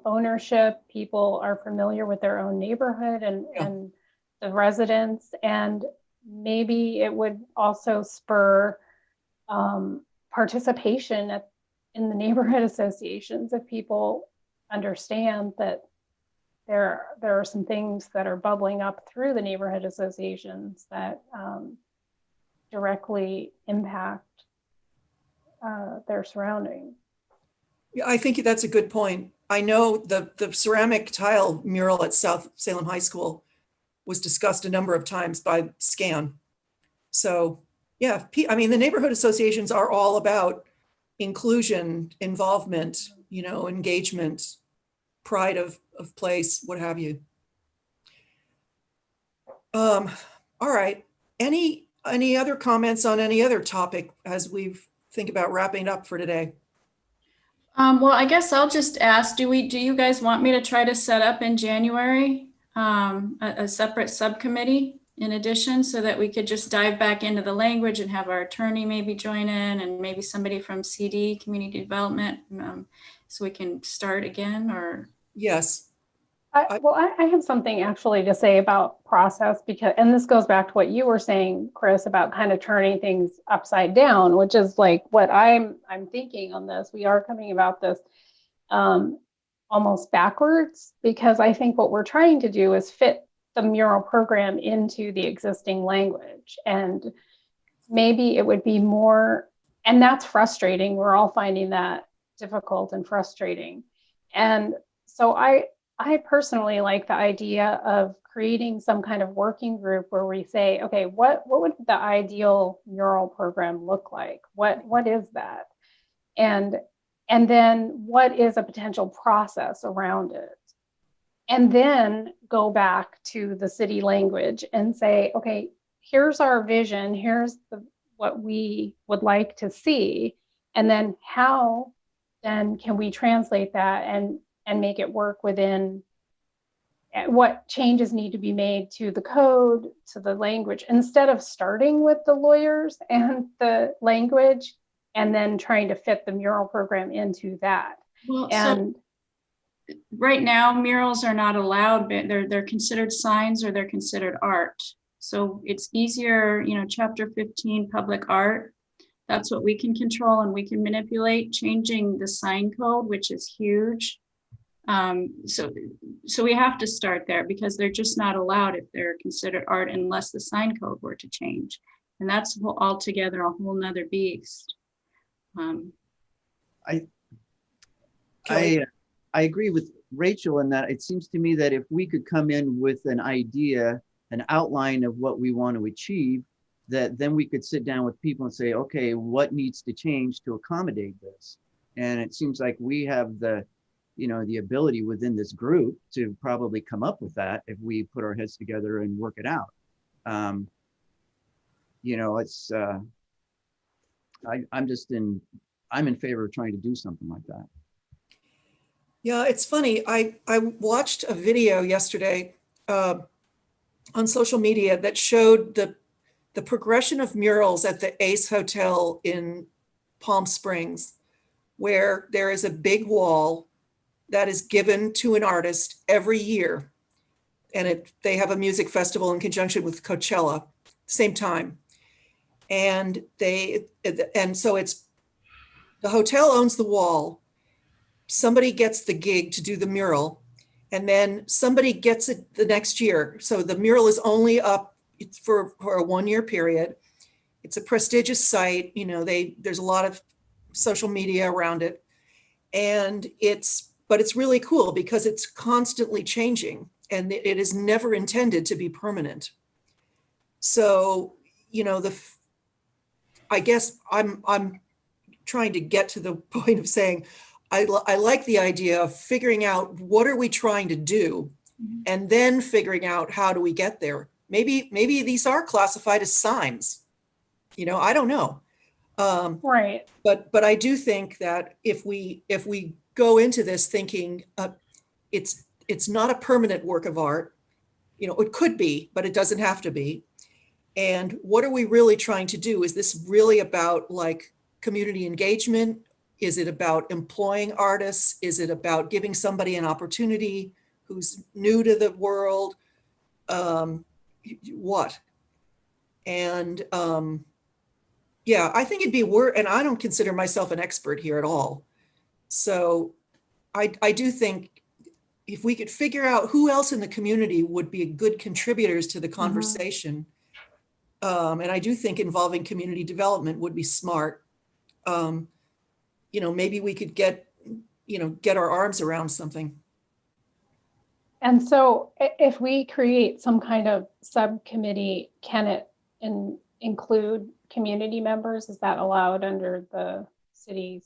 ownership. People are familiar with their own neighborhood and the residents, and maybe it would also spur participation in the neighborhood associations if people understand that there are some things that are bubbling up through the neighborhood associations that directly impact their surroundings. Yeah, I think that's a good point. I know the ceramic tile mural at South Salem High School was discussed a number of times by SCAN. So yeah, I mean, the neighborhood associations are all about inclusion, involvement, engagement, pride of place, what have you. All right. Any other comments on any other topic as we think about wrapping up for today? Well, I guess I'll just ask, do you guys want me to try to set up in January a separate subcommittee in addition, so that we could just dive back into the language and have our attorney maybe join in, and maybe somebody from CD, Community Development, so we can start again? Or Yes. I have something actually to say about process, because, and this goes back to what you were saying, Chris, about kind of turning things upside down, which is like what I'm thinking on this. We are coming about this almost backwards, because I think what we're trying to do is fit the mural program into the existing language. And maybe it would be more, and that's frustrating. We're all finding that difficult and frustrating. And so I personally like the idea of creating some kind of working group where we say, okay, what would the ideal mural program look like? What is that? And then what is a potential process around it? And then go back to the city language and say, okay, here's our vision, here's what we would like to see. And then how then can we translate that and make it work within what changes need to be made to the code, to the language, instead of starting with the lawyers and the language and then trying to fit the mural program into that. well, And so right now murals are not allowed, but they're considered signs, or they're considered art. So it's easier, chapter 15 public art, that's what we can control and we can manipulate. Changing the sign code, which is huge. So we have to start there, because they're just not allowed if they're considered art unless the sign code were to change. And that's altogether a whole nother beast. I agree with Rachel in that it seems to me that if we could come in with an idea, an outline of what we want to achieve, that then we could sit down with people and say, okay, what needs to change to accommodate this? And it seems like we have the ability within this group to probably come up with that if we put our heads together and work it out. I'm in favor of trying to do something like that. Yeah, it's funny. I watched a video yesterday on social media that showed the progression of murals at the Ace Hotel in Palm Springs, where there is a big wall that is given to an artist every year. And they have a music festival in conjunction with Coachella, same time. And so it's, the hotel owns the wall. Somebody gets the gig to do the mural, and then somebody gets it the next year. So the mural is only up for a 1-year period. It's a prestigious site. There's a lot of social media around it. But it's really cool because it's constantly changing, and it is never intended to be permanent. So, I guess I'm trying to get to the point of saying, I like the idea of figuring out what are we trying to do, and then figuring out how do we get there. Maybe these are classified as signs. I don't know. Right. But I do think that if we go into this thinking it's not a permanent work of art, it could be, but it doesn't have to be. And what are we really trying to do? Is this really about like community engagement? Is it about employing artists? Is it about giving somebody an opportunity who's new to the world? What? And yeah, I think it'd be worth, and I don't consider myself an expert here at all. So I do think if we could figure out who else in the community would be good contributors to the conversation, and I do think involving community development would be smart. Maybe we could get our arms around something. And so if we create some kind of subcommittee, can it include community members? Is that allowed under the city's?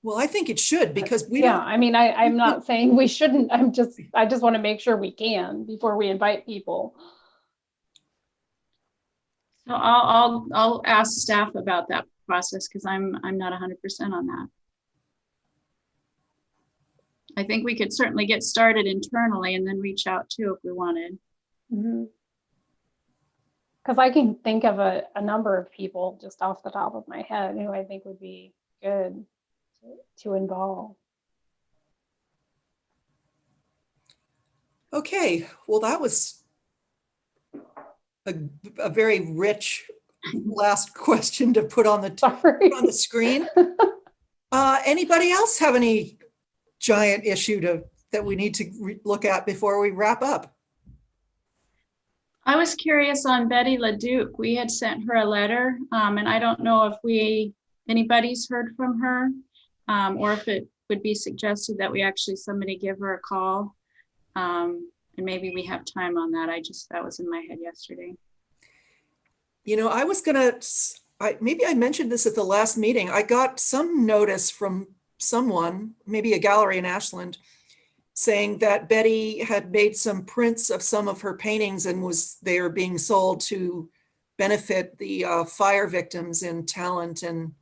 Well, I think it should, because I'm not saying we shouldn't. I just want to make sure we can before we invite people. So I'll ask staff about that process, because I'm not 100% on that. I think we could certainly get started internally and then reach out too if we wanted. Because I can think of a number of people just off the top of my head who I think would be good to involve. Okay, well, that was a very rich last question to put on the screen. Anybody else have any giant issue that we need to look at before we wrap up? I was curious on Betty Laduke. We had sent her a letter, and I don't know if anybody's heard from her, or if it would be suggested that somebody give her a call. And maybe we have time on that. That was in my head yesterday. I was maybe I mentioned this at the last meeting. I got some notice from someone, maybe a gallery in Ashland, saying that Betty had made some prints of some of her paintings and they were being sold to benefit the fire victims in Talent and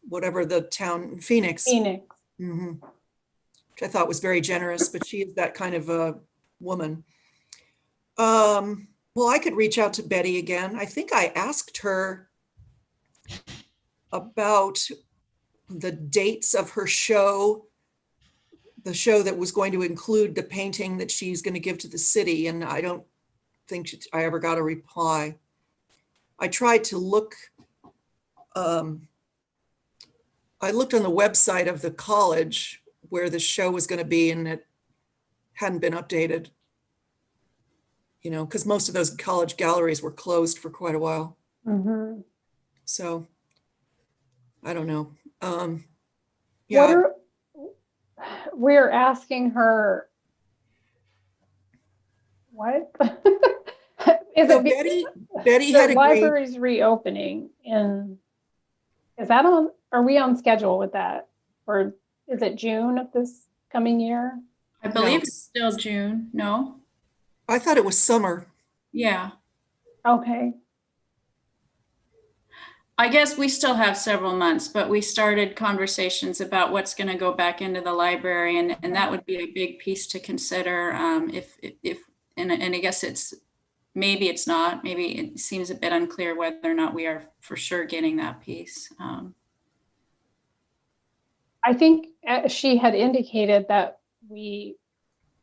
whatever the town, Phoenix. Which I thought was very generous, but she is that kind of a woman. Well, I could reach out to Betty again. I think I asked her about the dates of her show, the show that was going to include the painting that she's going to give to the city. And I don't think I ever got a reply. I tried to look, I looked on the website of the college where the show was going to be, and it hadn't been updated, because most of those college galleries were closed for quite a while. So I don't know. Yeah. We're asking her, what? Betty had agreed. Library's reopening, and are we on schedule with that? Or is it June of this coming year? I believe it's still June. No? I thought it was summer. Yeah. Okay. I guess we still have several months, but we started conversations about what's going to go back into the library, and that would be a big piece to consider. And I guess it's maybe it's not. Maybe it seems a bit unclear whether or not we are for sure getting that piece. I think she had indicated that we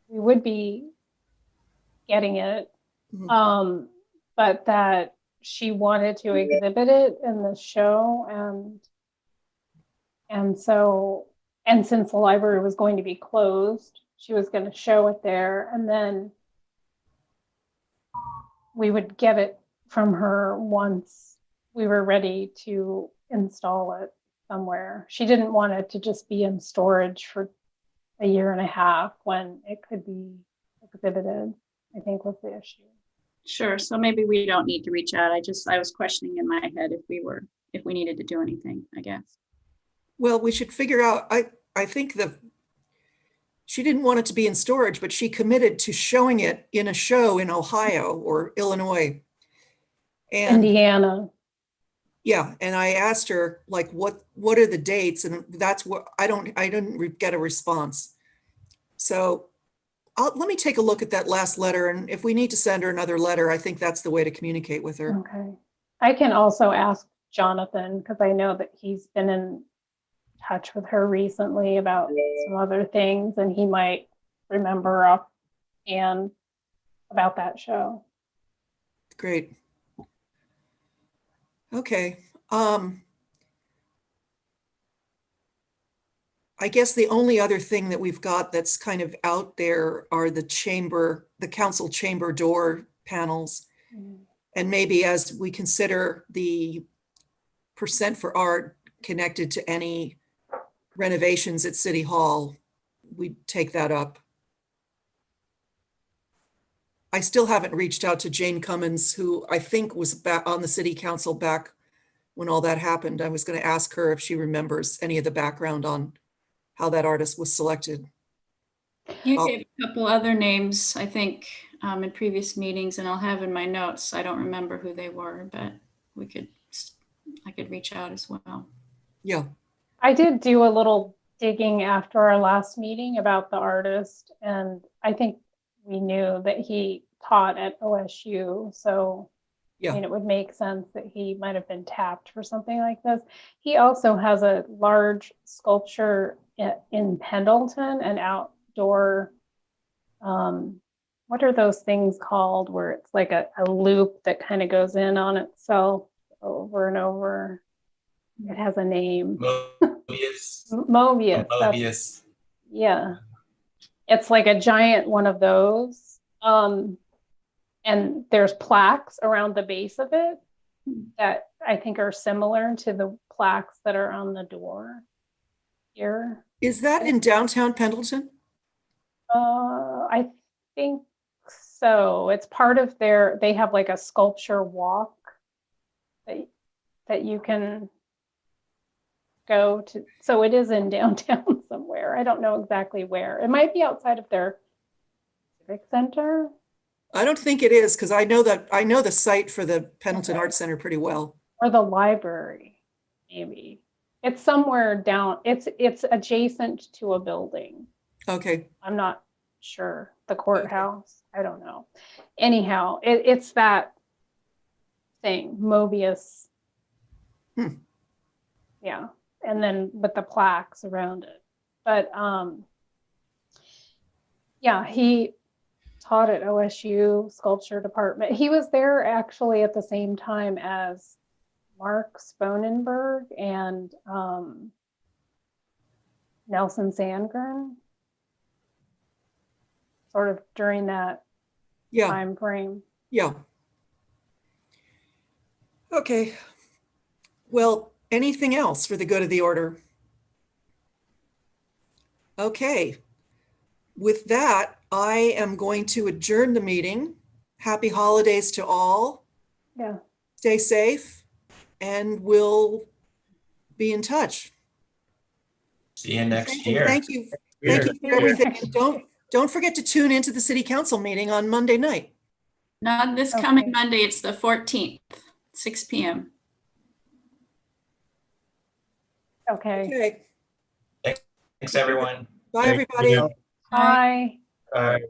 would be getting it, Mhm. but that she wanted to exhibit it in the show, and so, and since the library was going to be closed, she was going to show it there, and then we would get it from her once we were ready to install it somewhere. She didn't want it to just be in storage for a year and a half when it could be exhibited, I think was the issue. Sure. So maybe we don't need to reach out. I was questioning in my head if we needed to do anything, I guess. Well, we should figure out, I think she didn't want it to be in storage, but she committed to showing it in a show in Ohio or Illinois. And Indiana. yeah, and I asked her, like, what are the dates? And that's what I didn't get a response. So let me take a look at that last letter. And if we need to send her another letter, I think that's the way to communicate with her. Okay. I can also ask Jonathan, because I know that he's been in touch with her recently about some other things, and he might remember offhand about that show. Great. Okay. I guess the only other thing that we've got that's kind of out there are the council chamber door panels. And maybe as we consider the percent for art connected to any renovations at City Hall, we take that up. I still haven't reached out to Jane Cummins, who I think was back on the city council back when all that happened. I was going to ask her if she remembers any of the background on how that artist was selected. You gave a couple other names, I think, in previous meetings, and I'll have in my notes. I don't remember who they were, but I could reach out as well. Yeah. I did do a little digging after our last meeting about the artist, and I think we knew that he taught at OSU, so Yeah. I mean, it would make sense that he might have been tapped for something like this. He also has a large sculpture in Pendleton, an outdoor, what are those things called, where it's like a loop that kind of goes in on itself over and over. It has a name. Mobius. Mobius. Mobius. Yeah. It's like a giant one of those. And there's plaques around the base of it that I think are similar to the plaques that are on the door here. Is that in downtown Pendleton? I think so. It's part of they have like a sculpture walk that you can go to. So it is in downtown somewhere. I don't know exactly where. It might be outside of their civic center. I don't think it is, because I know the site for the Pendleton Art Center pretty well. Or the library, maybe. It's somewhere down, it's adjacent to a building. Okay. I'm not sure. The courthouse, I don't know. Anyhow, it's that thing, Mobius. Yeah, and then with the plaques around it. But yeah, he taught at OSU sculpture department. He was there actually at the same time as Mark Sponenberg and Nelson Sandgren, sort of during that time frame. Yeah. Okay. Well, anything else for the good of the order? Okay. With that, I am going to adjourn the meeting. Happy holidays to all. Yeah. Stay safe, and we'll be in touch. See you next year. Thank you. Thank you for everything. And don't forget to tune into the city council meeting on Monday night. Not this coming Monday, it's the 14th, 6 p.m. Okay. Okay. Thanks, everyone. Bye, everybody. Bye. Bye.